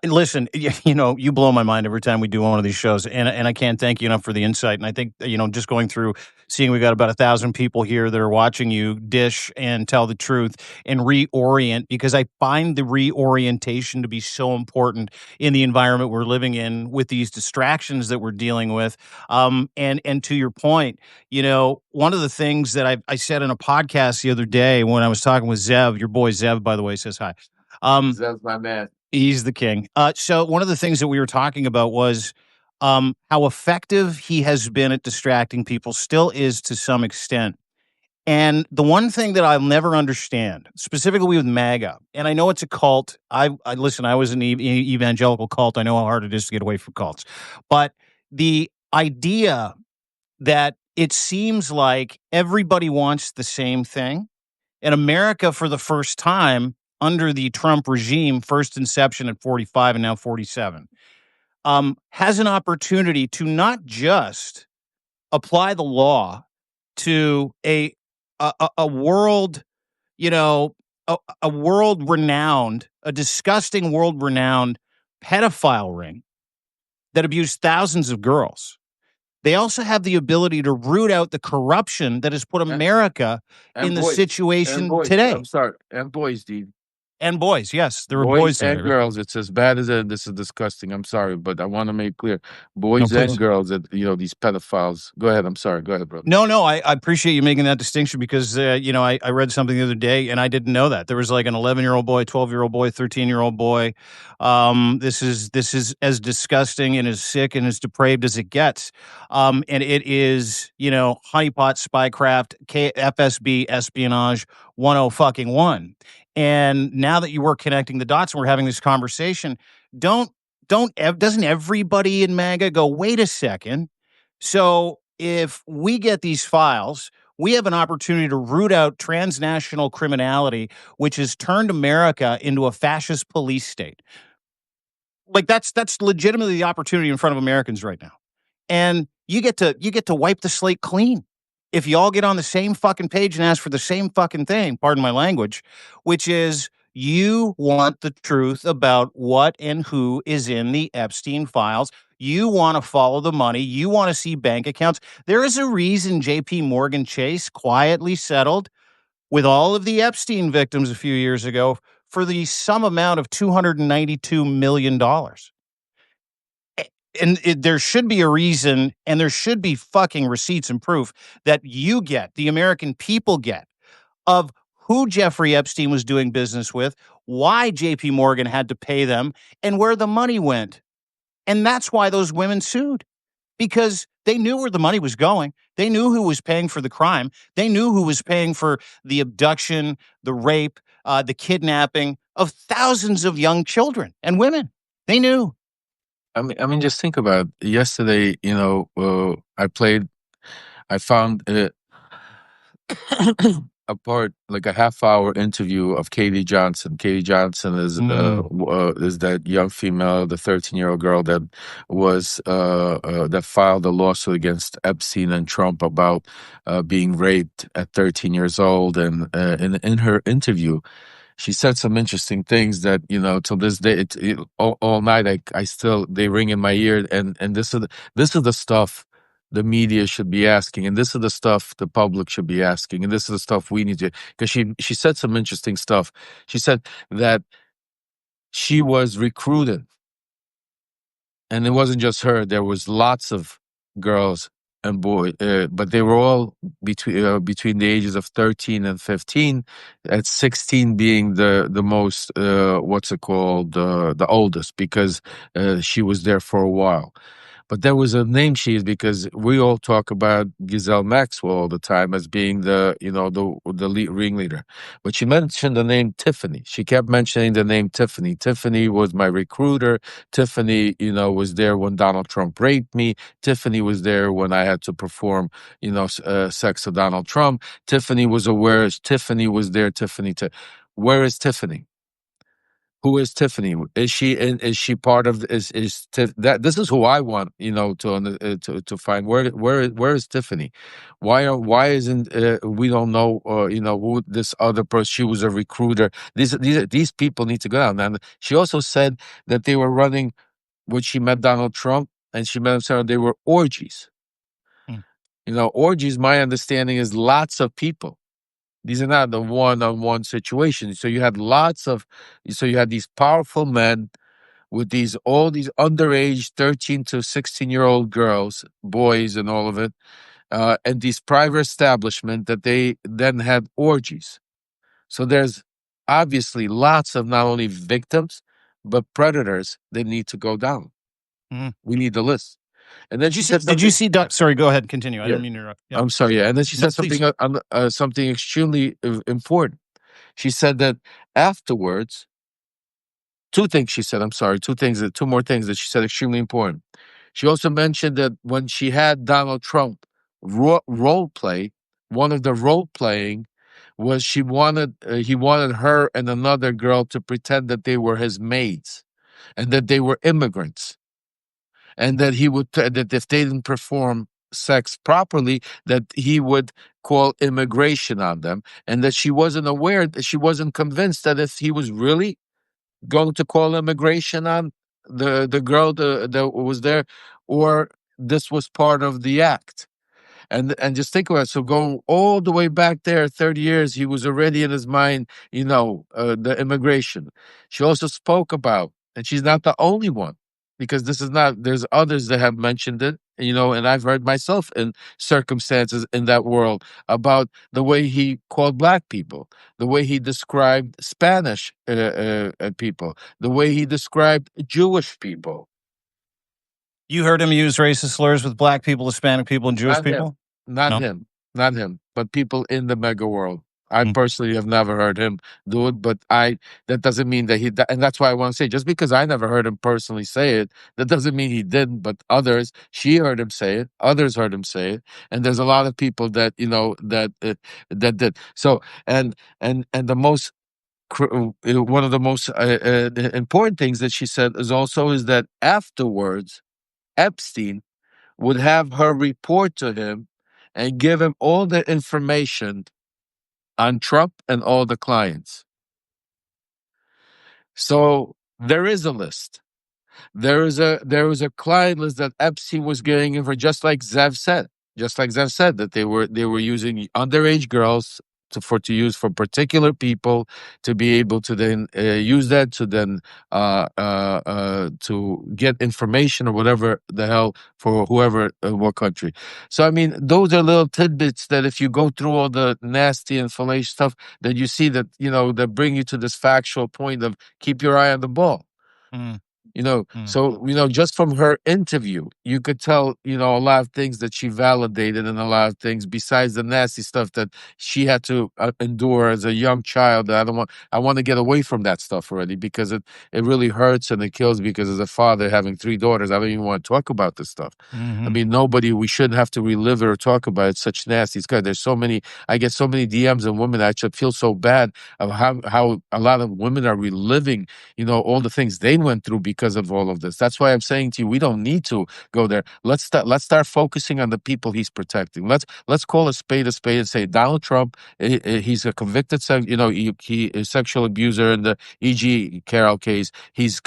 Speaker 1: Listen, you know, you blow my mind every time we do one of these shows, and I can't thank you enough for the insight. And I think, you know, just going through, seeing we got about 1,000 people here that are watching you dish and tell the truth and reorient, because I find the reorientation to be so important in the environment we're living in with these distractions that we're dealing with. And to your point, you know, one of the things that I said in a podcast the other day when I was talking with Zev, your boy Zev, by the way, says hi.
Speaker 2: That's my man.
Speaker 1: He's the king. So one of the things that we were talking about was how effective he has been at distracting people, still is to some extent. And the one thing that I'll never understand, specifically with MAGA, and I know it's a cult. I listen. I was an evangelical cult. I know how hard it is to get away from cults, but the idea that it seems like everybody wants the same thing in America for the first time under the Trump regime, first inception at 45 and now 47, has an opportunity to not just apply the law to a world, you know, a world renowned, a disgusting world renowned pedophile ring that abused thousands of girls. They also have the ability to root out the corruption that has put America in the situation today.
Speaker 2: I'm sorry, and boys, dude.
Speaker 1: And boys, yes, there were boys
Speaker 2: and
Speaker 1: there.
Speaker 2: girls. It's as bad as this is disgusting. I'm sorry, but I want to make clear, boys
Speaker 1: No,
Speaker 2: and
Speaker 1: please.
Speaker 2: girls. That these pedophiles. Go ahead. I'm sorry. Go ahead, brother.
Speaker 1: No, I appreciate you making that distinction because, you know, I read something the other day and I didn't know that. There was like an 11-year-old boy, 12-year-old boy, 13-year-old boy. This is as disgusting and as sick and as depraved as it gets. And it is, you know, honeypot, spycraft, FSB, espionage, 101. And now that you were connecting the dots and we're having this conversation, doesn't everybody in MAGA go, wait a second? So if we get these files, we have an opportunity to root out transnational criminality, which has turned America into a fascist police state. Like that's legitimately the opportunity in front of Americans right now. And you get to wipe the slate clean. If you all get on the same fucking page and ask for the same fucking thing, pardon my language, which is you want the truth about what and who is in the Epstein files. You want to follow the money. You want to see bank accounts. There is a reason JP Morgan Chase quietly settled with all of the Epstein victims a few years ago for the sum amount of $292 million. And there should be a reason, and there should be fucking receipts and proof that you get, the American people get, of who Jeffrey Epstein was doing business with, why JP Morgan had to pay them, and where the money went. And that's why those women sued, because they knew where the money was going. They knew who was paying for the crime. They knew who was paying for the abduction, the rape, the kidnapping of thousands of young children and women. They knew.
Speaker 2: I mean, just think about it. Yesterday. I found a part, like a half-hour interview of Katie Johnson. Katie Johnson is that young female, the 13-year-old girl that was that filed a lawsuit against Epstein and Trump about being raped at 13 years old. And in her interview, she said some interesting things that, till this day, all night I still, they ring in my ear. And this is the stuff the media should be asking, and this is the stuff the public should be asking, and this is the stuff we need to, because she said some interesting stuff. She said that she was recruited, and it wasn't just her. There was lots of girls and boys, but they were all between the ages of 13 and 15, at 16 being the most the oldest, because she was there for a while. But there was a name she used because we all talk about Giselle Maxwell all the time as being the lead ringleader. But she mentioned the name Tiffany. She kept mentioning the name Tiffany. Tiffany was my recruiter. Tiffany, was there when Donald Trump raped me. Tiffany was there when I had to perform, sex to Donald Trump. Tiffany was aware. Tiffany was there. Where is Tiffany? Who is Tiffany? Is she part of that? This is who I want, to find where is Tiffany? Why isn't we don't know who this other person? She was a recruiter. These people need to go down. And she also said that they were running when she met Donald Trump and she met him. Sarah, they were orgies.
Speaker 1: Mm.
Speaker 2: Orgies. My understanding is lots of people. These are not the one-on-one situations. So you had these powerful men with all these underage 13 to 16-year-old girls, boys, and all of it, and these private establishment that they then had orgies. So there's obviously lots of not only victims, but predators that need to go down.
Speaker 1: Mm.
Speaker 2: We need the list. And then
Speaker 1: Did you see? Sorry, go ahead. Continue. I
Speaker 2: Yeah.
Speaker 1: didn't mean to interrupt. Yeah.
Speaker 2: I'm sorry. Yeah. And then she
Speaker 1: No,
Speaker 2: said something extremely important. She said that afterwards, two things she said. I'm sorry, two more things that she said extremely important. She also mentioned that when she had Donald Trump role play, one of the role playing was he wanted her and another girl to pretend that they were his maids and that they were immigrants, and that that if they didn't perform sex properly, that he would call immigration on them, and that she wasn't aware, that she wasn't convinced that if he was really going to call immigration on the girl that was there, or this was part of the act. And just think about it. So going all the way back there, 30 years, he was already in his mind, the immigration. She also spoke about, and she's not the only one, because there's others that have mentioned it, and I've heard myself in circumstances in that world about the way he called black people, the way he described Spanish people, the way he described Jewish people.
Speaker 1: You heard him use racist slurs with black people, Hispanic people, and Jewish people?
Speaker 2: Not
Speaker 1: No?
Speaker 2: not him, but people in the mega world. I
Speaker 1: Mm.
Speaker 2: personally have never heard him do it, but that doesn't mean that and that's why I want to say, just because I never heard him personally say it, that doesn't mean he didn't, but she heard him say it, others heard him say it, and there's a lot of people that, that did. So, and the most, one of the most important things that she said is that afterwards, Epstein would have her report to him and give him all the information on Trump and all the clients. So there is a list. There was a client list that Epstein was getting in for, just like Zev said. That they were using underage girls to use for particular people, to be able to then use that to then to get information or whatever the hell for whoever what country. So I mean, those are little tidbits that if you go through all the nasty and fallacious stuff, that you see that that bring you to this factual point of keep your eye on the ball.
Speaker 1: Mm.
Speaker 2: So just from her interview, you could tell a lot of things that she validated, and a lot of things besides the nasty stuff that she had to endure as a young child. I want to get away from that stuff already, because it really hurts and it kills, because as a father having 3 daughters, I don't even want to talk about this stuff.
Speaker 1: Mm-hmm.
Speaker 2: I mean, we shouldn't have to relive it or talk about it. Such nasty stuff. I get so many DMs and women. I just feel so bad of how a lot of women are reliving all the things they went through because of all of this. That's why I'm saying to you, we don't need to go there. Let's start focusing on the people he's protecting. Let's call a spade and say Donald Trump, he's a convicted he is sexual abuser in the E.G. Carroll case. He's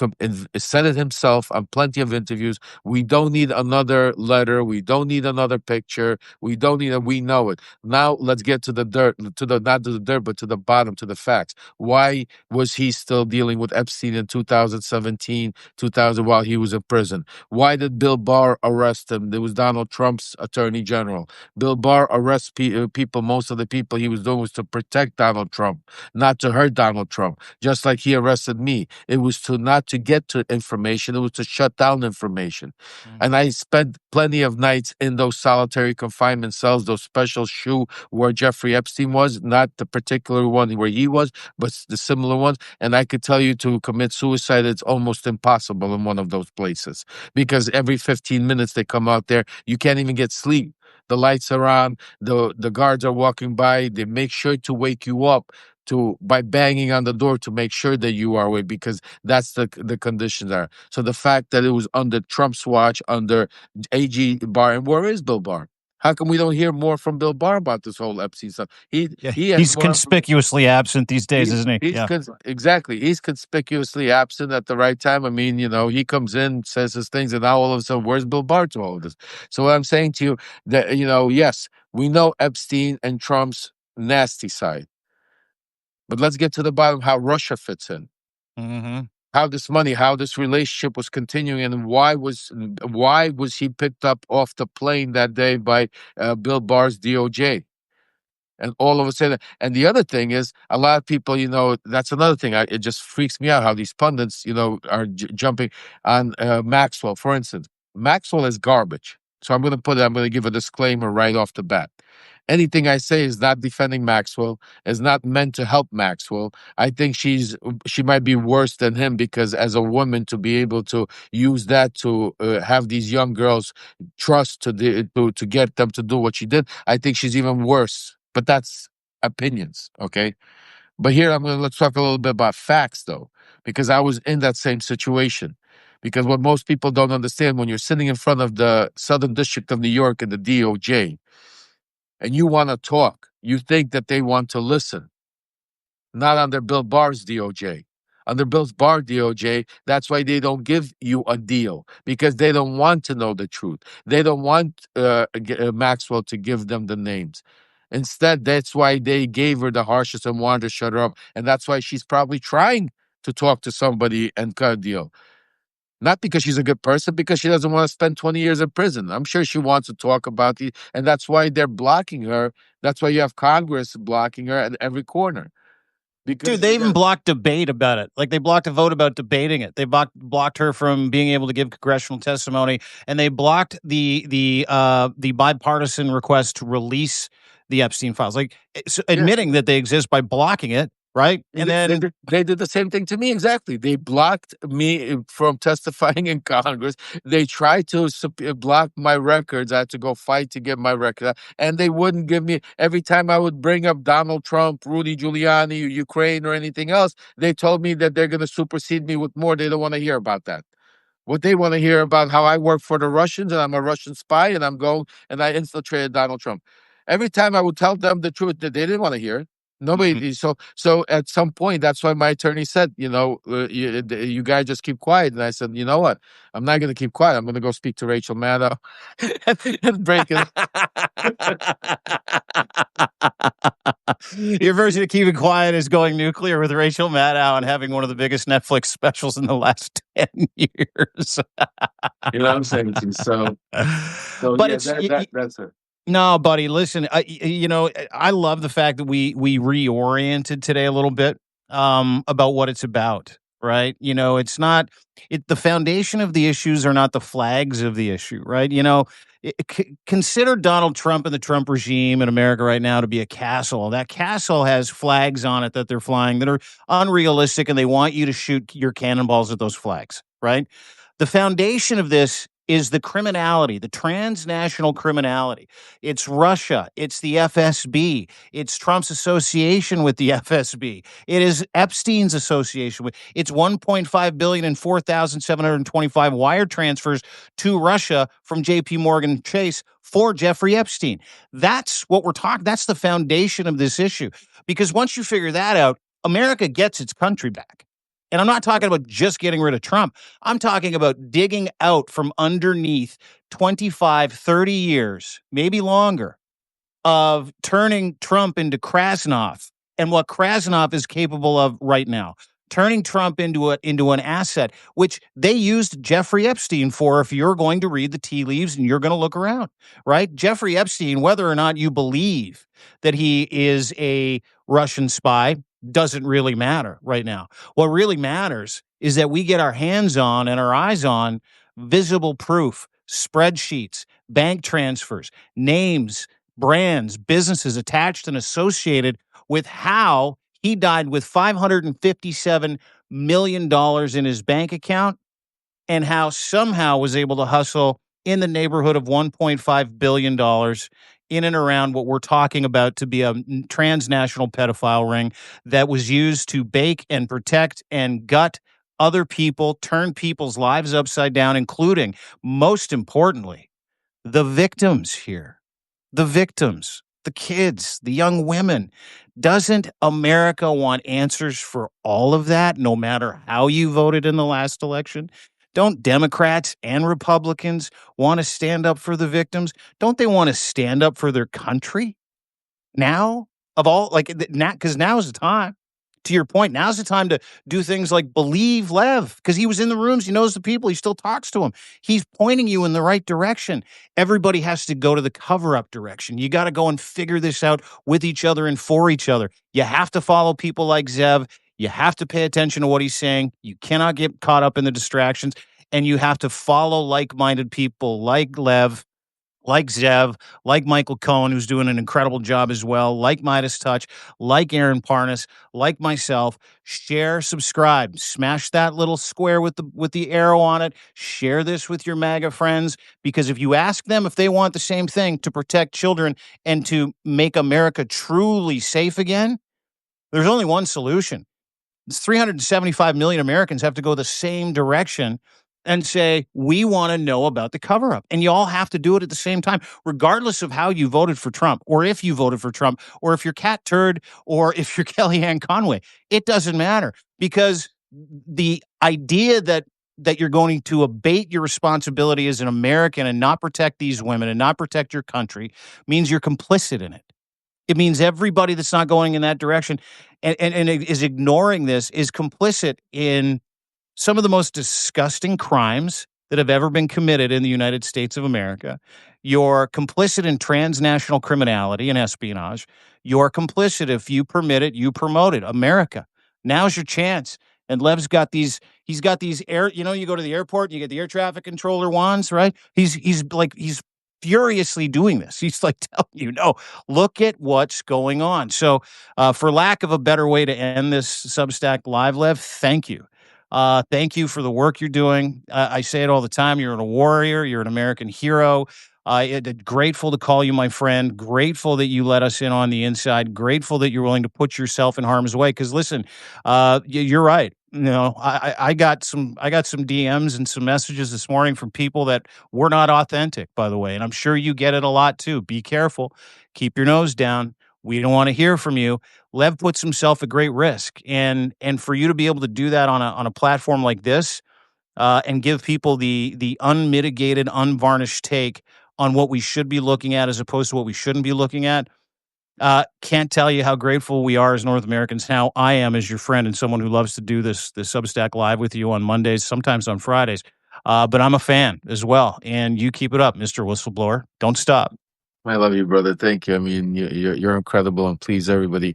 Speaker 2: said it himself on plenty of interviews. We don't need another letter. We don't need another picture. We know it. Now let's get to the dirt, not to the dirt, but to the bottom, to the facts. Why was he still dealing with Epstein in 2017 2000 while he was in prison. Why did Bill Barr arrest him? It was Donald Trump's attorney general. Bill Barr arrests people. Most of the people he was doing was to protect Donald Trump, not to hurt Donald Trump. Just like he arrested me, it was to not to get to information. It was to shut down information. And I spent plenty of nights in those solitary confinement cells, those special shoe where Jeffrey Epstein was, not the particular one where he was, but the similar ones. And I could tell you to commit suicide, it's almost impossible in one of those places because every 15 minutes they come out there. You can't even get sleep. The lights are on, the guards are walking by. They make sure to wake you up by banging on the door to make sure that you are awake because that's the conditions are. So the fact that it was under Trump's watch, under AG Barr, and where is Bill Barr? How come we don't hear more from Bill Barr about this whole Epstein stuff? He has
Speaker 1: he's conspicuously absent these days, isn't he?
Speaker 2: Exactly. He's conspicuously absent at the right time. I mean, he comes in, says his things, and now all of a sudden, where's Bill Barr to all of this? So what I'm saying to you, that, yes, we know Epstein and Trump's nasty side. But let's get to the bottom how Russia fits in.
Speaker 1: Mm-hmm.
Speaker 2: How this relationship was continuing, and why was he picked up off the plane that day by Bill Barr's DOJ? And all of a sudden, and the other thing is, a lot of people, that's another thing. It just freaks me out how these pundits, are jumping on Maxwell. For instance, Maxwell is garbage. So I'm going to give a disclaimer right off the bat. Anything I say is not defending Maxwell, is not meant to help Maxwell. I think she might be worse than him because as a woman to be able to use that to have these young girls trust to get them to do what she did, I think she's even worse. But that's opinions, okay? But here let's talk a little bit about facts though, because I was in that same situation. Because what most people don't understand, when you're sitting in front of the Southern District of New York and the DOJ, and you want to talk, you think that they want to listen. Not under Bill Barr's DOJ. Under Bill Barr DOJ, that's why they don't give you a deal, because they don't want to know the truth. They don't want Maxwell to give them the names. Instead, that's why they gave her the harshest and wanted to shut her up. And that's why she's probably trying to talk to somebody and cut a deal. Not because she's a good person, because she doesn't want to spend 20 years in prison. I'm sure she wants to talk about it, and that's why they're blocking her. That's why you have Congress blocking her at every corner.
Speaker 1: Because dude, they even blocked debate about it. Like, they blocked a vote about debating it. They blocked her from being able to give congressional testimony, and they blocked the bipartisan request to release the Epstein files. Like, admitting that they exist by blocking it. Right. And then
Speaker 2: they did the same thing to me. Exactly. They blocked me from testifying in Congress. They tried to block my records. I had to go fight to get my record. And they wouldn't give me, every time I would bring up Donald Trump, Rudy Giuliani, Ukraine, or anything else, they told me that they're going to supersede me with more. They don't want to hear about that. What they want to hear about how I work for the Russians and I'm a Russian spy and I infiltrated Donald Trump. Every time I would tell them the truth, that they didn't want to hear it. Nobody. So at some point, that's why my attorney said, you guys just keep quiet. And I said, you know what? I'm not going to keep quiet. I'm going to go speak to Rachel Maddow and break it.
Speaker 1: Your version of keeping quiet is going nuclear with Rachel Maddow and having one of the biggest Netflix specials in the last 10 years.
Speaker 2: You know what I'm saying? So but yeah, that's it.
Speaker 1: No, buddy, listen, I love the fact that we reoriented today a little bit about what it's about, right? It's not, the foundation of the issues are not the flags of the issue, right? Consider Donald Trump and the Trump regime in America right now to be a castle. That castle has flags on it that they're flying that are unrealistic, and they want you to shoot your cannonballs at those flags, right? The foundation of this is the criminality, the transnational criminality. It's Russia. It's the FSB. It's Trump's association with the FSB. It is Epstein's association with. It's $1.5 billion and 4,725 wire transfers to Russia from J.P. Morgan Chase for Jeffrey Epstein. That's what we're talking. That's the foundation of this issue. Because once you figure that out, America gets its country back. And I'm not talking about just getting rid of Trump. I'm talking about digging out from underneath 25, 30 years, maybe longer, of turning Trump into Krasnov and what Krasnov is capable of right now. turning Trump into an asset, which they used Jeffrey Epstein for. If you're going to read the tea leaves and you're going to look around, right? Jeffrey Epstein, whether or not you believe that he is a Russian spy, doesn't really matter right now. What really matters is that we get our hands on and our eyes on visible proof, spreadsheets, bank transfers, names, brands, businesses attached and associated with how he died with $557 million in his bank account, and how somehow was able to hustle in the neighborhood of $1.5 billion in and around what we're talking about to be a transnational pedophile ring that was used to bake and protect and gut other people, turn people's lives upside down, including, most importantly, the victims here. The victims, the kids, the young women. Doesn't America want answers for all of that, no matter how you voted in the last election? Don't Democrats and Republicans want to stand up for the victims? Don't they want to stand up for their country? Now, of all, like, now, because now's the time. To your point, now's the time to do things like believe Lev, because he was in the rooms, he knows the people, he still talks to them. He's pointing you in the right direction. Everybody has to go to the cover-up direction. You got to go and figure this out with each other and for each other. You have to follow people like Zev. You have to pay attention to what he's saying. You cannot get caught up in the distractions. And you have to follow like-minded people like Lev, like Zev, like Michael Cohen, who's doing an incredible job as well, like Midas Touch, like Aaron Parnas, like myself. Share, subscribe, smash that little square with the arrow on it. Share this with your MAGA friends, because if you ask them if they want the same thing to protect children and to make America truly safe again, there's only one solution. It's 375 million Americans have to go the same direction and say, we want to know about the cover up. And you all have to do it at the same time, regardless of how you voted for Trump, or if you voted for Trump, or if you're Cat Turd, or if you're Kellyanne Conway. It doesn't matter, because the idea that you're going to abate your responsibility as an American and not protect these women and not protect your country means you're complicit in it. It means everybody that's not going in that direction and is ignoring this is complicit in some of the most disgusting crimes that have ever been committed in the United States of America. You're complicit in transnational criminality and espionage. You're complicit if you permit it, you promote it. America, now's your chance. And Lev's got he's got these you go to the airport, you get the air traffic controller wands, right? He's furiously doing this. He's like telling you, no, look at what's going on. So for lack of a better way to end this Substack Live, Lev, thank you. Thank you for the work you're doing. I say it all the time. You're a warrior. You're an American hero. Grateful to call you my friend. Grateful that you let us in on the inside. Grateful that you're willing to put yourself in harm's way. Because listen, you're right. I got some DMs and some messages this morning from people that were not authentic, by the way. And I'm sure you get it a lot too. Be careful. Keep your nose down. We don't want to hear from you. Lev puts himself at great risk, and for you to be able to do that on a platform like this, and give people the unmitigated, unvarnished take on what we should be looking at as opposed to what we shouldn't be looking at. Can't tell you how grateful we are as North Americans, how I am as your friend and someone who loves to do this Substack Live with you on Mondays, sometimes on Fridays. But I'm a fan as well, and you keep it up, Mr. Whistleblower. Don't stop.
Speaker 2: I love you, brother. Thank you. I mean, you're incredible, and please, everybody,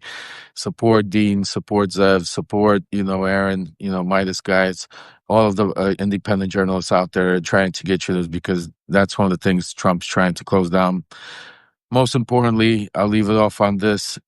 Speaker 2: support Dean, support Zev, support Aaron, Midas guys, all of the independent journalists out there trying to get you this, because that's one of the things Trump's trying to close down. Most importantly, I'll leave it off on this.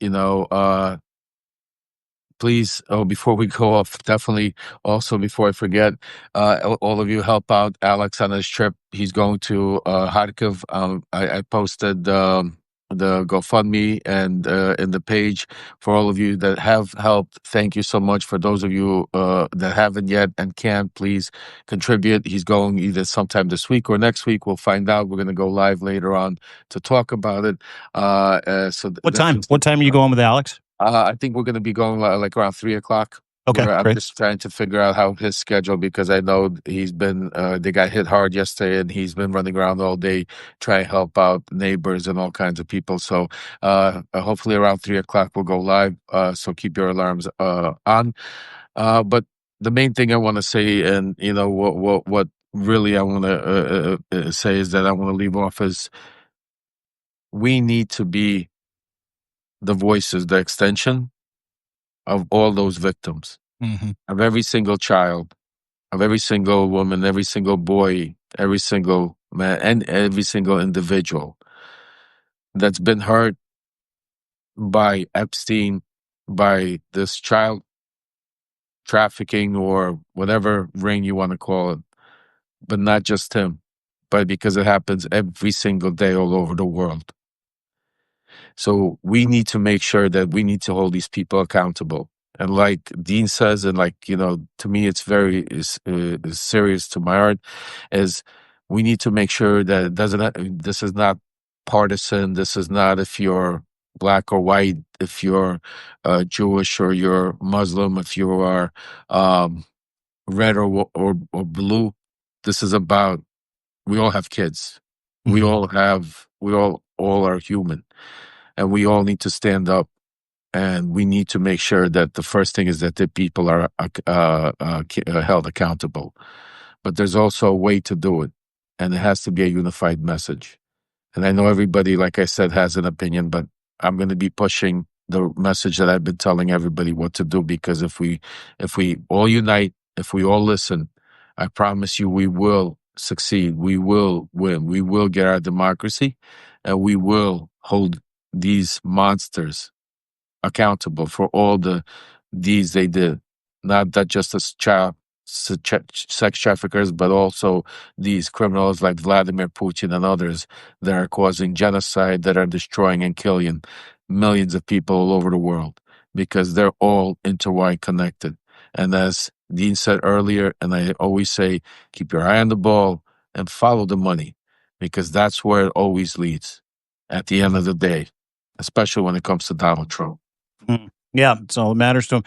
Speaker 2: Please, before we go off, definitely also before I forget, all of you help out Alex on his trip. He's going to Kharkiv. I posted the GoFundMe and in the page for all of you that have helped. Thank you so much. For those of you that haven't yet and can't, please contribute. He's going either sometime this week or next week. We'll find out. We're going to go live later on to talk about it.
Speaker 1: What time? What time are you going with Alex?
Speaker 2: I think we're going to be going like around 3:00.
Speaker 1: Okay,
Speaker 2: where I'm
Speaker 1: great.
Speaker 2: just trying to figure out how his schedule, because I know he's been they got hit hard yesterday, and he's been running around all day trying to help out neighbors and all kinds of people. So hopefully around 3 o'clock we'll go live. So keep your alarms on. But the main thing I want to say, and what really I want to say, is that I want to leave off is we need to be the voices, the extension of all those victims, of every single child, of every single woman, every single boy, every single man, and every single individual that's been hurt by Epstein, by this child trafficking or whatever ring you want to call it, but not just him, but because it happens every single day all over the world. So we need to make sure that we need to hold these people accountable. And like Dean says, and to me, it's very serious to my heart, is we need to make sure that this is not partisan. This is not if you're black or white, if you're Jewish or you're Muslim, if you are red or blue. This is about, we all have kids. We all are human, and we all need to stand up, and we need to make sure that the first thing is that the people are held accountable. But there's also a way to do it, and it has to be a unified message. And I know everybody, like I said, has an opinion, but I'm going to be pushing the message that I've been telling everybody what to do, because if we all unite, if we all listen, I promise you we will succeed. We will win. We will get our democracy, and we will hold these monsters accountable for all the deeds they did. Not that just as sex traffickers, but also these criminals like Vladimir Putin and others that are causing genocide, that are destroying and killing millions of people all over the world, because they're all intertwined, connected. And as Dean said earlier, and I always say, keep your eye on the ball and follow the money, because that's where it always leads at the end of the day, especially when it comes to Donald Trump.
Speaker 1: Yeah, it's all that matters to him.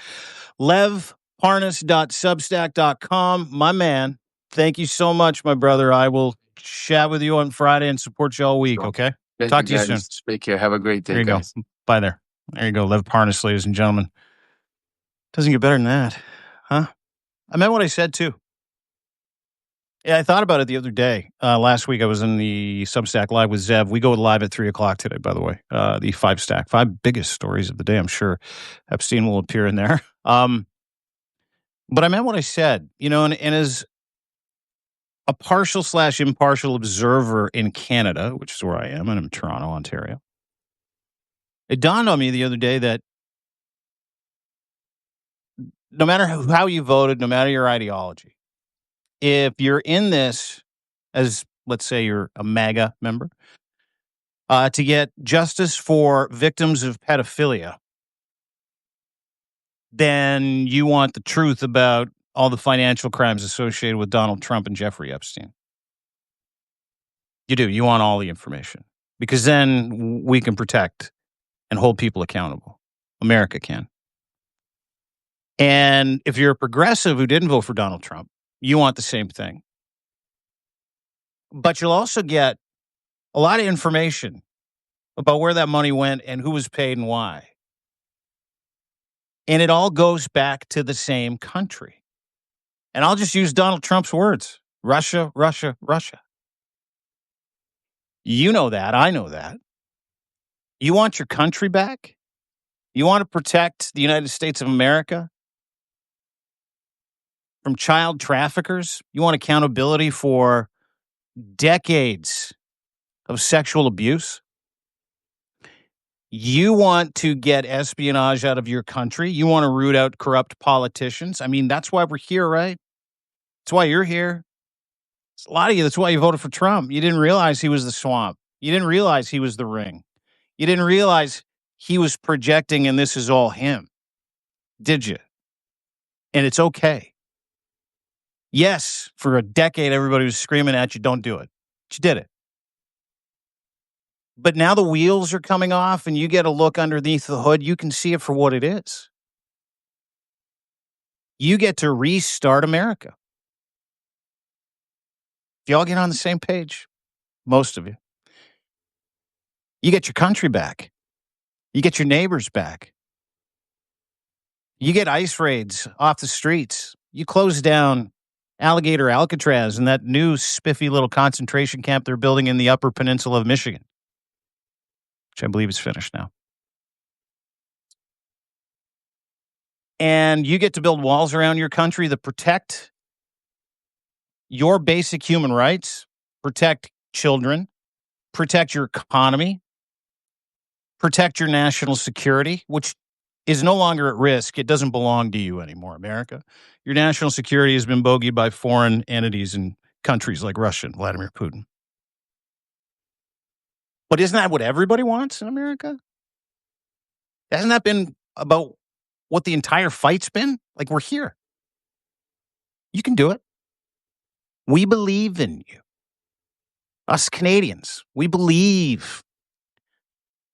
Speaker 1: LevParnas.substack.com. My man, thank you so much, my brother. I will chat with you on Friday and support you all week,
Speaker 2: Sure.
Speaker 1: okay?
Speaker 2: Thank
Speaker 1: Talk to you
Speaker 2: guys.
Speaker 1: soon.
Speaker 2: Take care. Have a great day,
Speaker 1: There you
Speaker 2: guys.
Speaker 1: go. Bye there. There you go. Lev Parnas, ladies and gentlemen. Doesn't get better than that, huh? I meant what I said, too. Yeah, I thought about it the other day. Last week, I was in the Substack Live with Zev. We go live at 3 o'clock today, by the way. The 5 biggest stories of the day. I'm sure Epstein will appear in there. But I meant what I said, and as a partial/impartial observer in Canada, which is where I am, and I'm in Toronto, Ontario, it dawned on me the other day that no matter how you voted, no matter your ideology, if you're in this as, let's say, you're a MAGA member, to get justice for victims of pedophilia, then you want the truth about all the financial crimes associated with Donald Trump and Jeffrey Epstein. You do. You want all the information, because then we can protect and hold people accountable. America can. And if you're a progressive who didn't vote for Donald Trump, you want the same thing. But you'll also get a lot of information about where that money went and who was paid and why. And it all goes back to the same country. And I'll just use Donald Trump's words: Russia, Russia, Russia. You know that. I know that. You want your country back? You want to protect the United States of America from child traffickers? You want accountability for decades of sexual abuse? You want to get espionage out of your country? You want to root out corrupt politicians? I mean, that's why we're here, right? That's why you're here. It's a lot of you, that's why you voted for Trump. You didn't realize he was the swamp. You didn't realize he was the ring. You didn't realize he was projecting and this is all him. Did you? And it's okay. Yes, for a decade, everybody was screaming at you, don't do it. But you did it. But now the wheels are coming off and you get a look underneath the hood. You can see it for what it is. You get to restart America. If y'all get on the same page, most of you, you get your country back. You get your neighbors back. You get ICE raids off the streets. You close down Alligator Alcatraz and that new spiffy little concentration camp they're building in the Upper Peninsula of Michigan, which I believe is finished now. And you get to build walls around your country that protect your basic human rights, protect children, protect your economy, protect your national security, which is no longer at risk. It doesn't belong to you anymore, America. Your national security has been bogeyed by foreign entities and countries like Russia and Vladimir Putin. But isn't that what everybody wants in America? Hasn't that been about what the entire fight's been? Like, we're here. You can do it. We believe in you. Us Canadians, we believe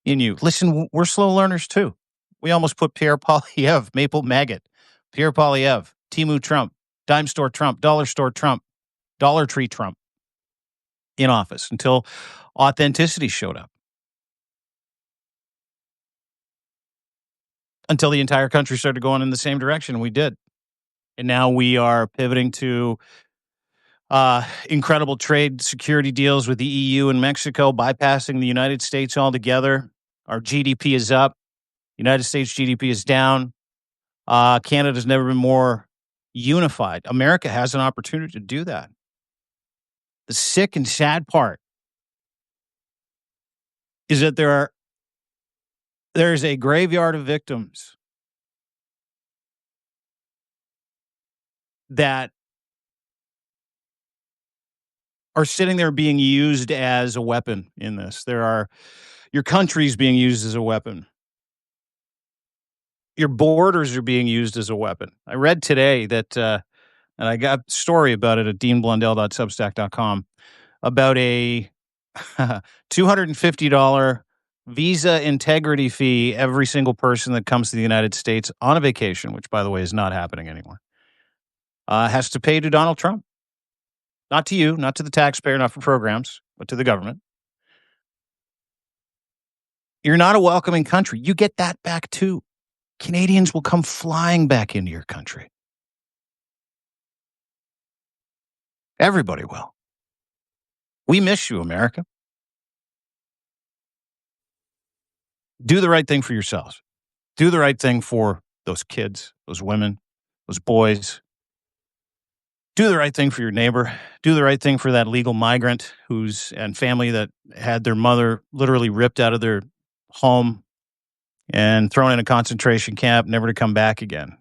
Speaker 1: in you. Listen, we're slow learners too. We almost put Pierre Poilievre, Maple Maggot, Pierre Poilievre, Timu Trump, Dime Store Trump, Dollar Store Trump, Dollar Tree Trump in office until authenticity showed up. Until the entire country started going in the same direction, and we did. And now we are pivoting to incredible trade security deals with the EU and Mexico, bypassing the United States altogether. Our GDP is up. United States GDP is down. Canada's never been more unified. America has an opportunity to do that. The sick and sad part is that there is a graveyard of victims that are sitting there being used as a weapon in this. Your country's being used as a weapon. Your borders are being used as a weapon. I read today that, and I got a story about it at deanblundell.substack.com, about a $250 visa integrity fee every single person that comes to the United States on a vacation, which, by the way, is not happening anymore, has to pay to Donald Trump. Not to you, not to the taxpayer, not for programs, but to the government. You're not a welcoming country. You get that back too. Canadians will come flying back into your country. Everybody will. We miss you, America. Do the right thing for yourselves. Do the right thing for those kids, those women, those boys. Do the right thing for your neighbor. Do the right thing for that legal migrant and family that had their mother literally ripped out of their home and thrown in a concentration camp, never to come back again.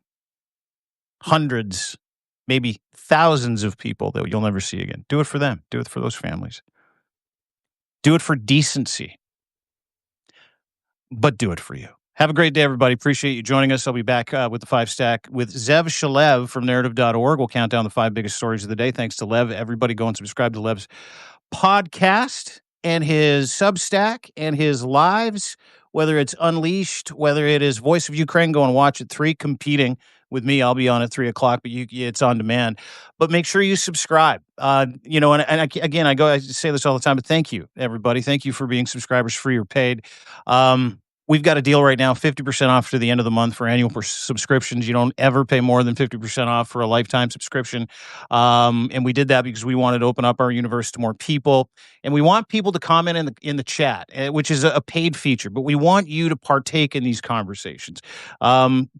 Speaker 1: Hundreds, maybe thousands of people that you'll never see again. Do it for them. Do it for those families. Do it for decency. But do it for you. Have a great day, everybody. Appreciate you joining us. I'll be back with the 5 Stack with Zev Shalev from narrative.org. We'll count down the 5 biggest stories of the day. Thanks to Lev. Everybody go and subscribe to Lev's podcast and his Substack and his lives, whether it's Unleashed, whether it is Voice of Ukraine. Go and watch it. 3 competing with me. I'll be on at 3 o'clock, but it's on demand. But make sure you subscribe. I say this all the time, but thank you, everybody. Thank you for being subscribers, free or paid. We've got a deal right now, 50% off to the end of the month for annual subscriptions. You don't ever pay more than 50% off for a lifetime subscription. And we did that because we wanted to open up our universe to more people. And we want people to comment in the chat, which is a paid feature. But we want you to partake in these conversations.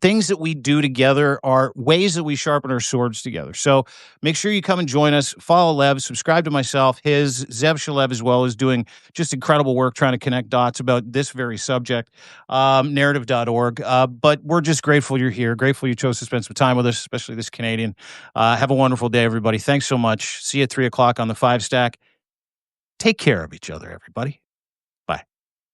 Speaker 1: Things that we do together are ways that we sharpen our swords together. So make sure you come and join us. Follow Lev, subscribe to myself. Zev Shalev as well is doing just incredible work trying to connect dots about this very subject. Narrative.org. But we're just grateful you're here. Grateful you chose to spend some time with us, especially this Canadian. Have a wonderful day, everybody. Thanks so much. See you at 3 o'clock on the 5 Stack. Take care of each other, everybody.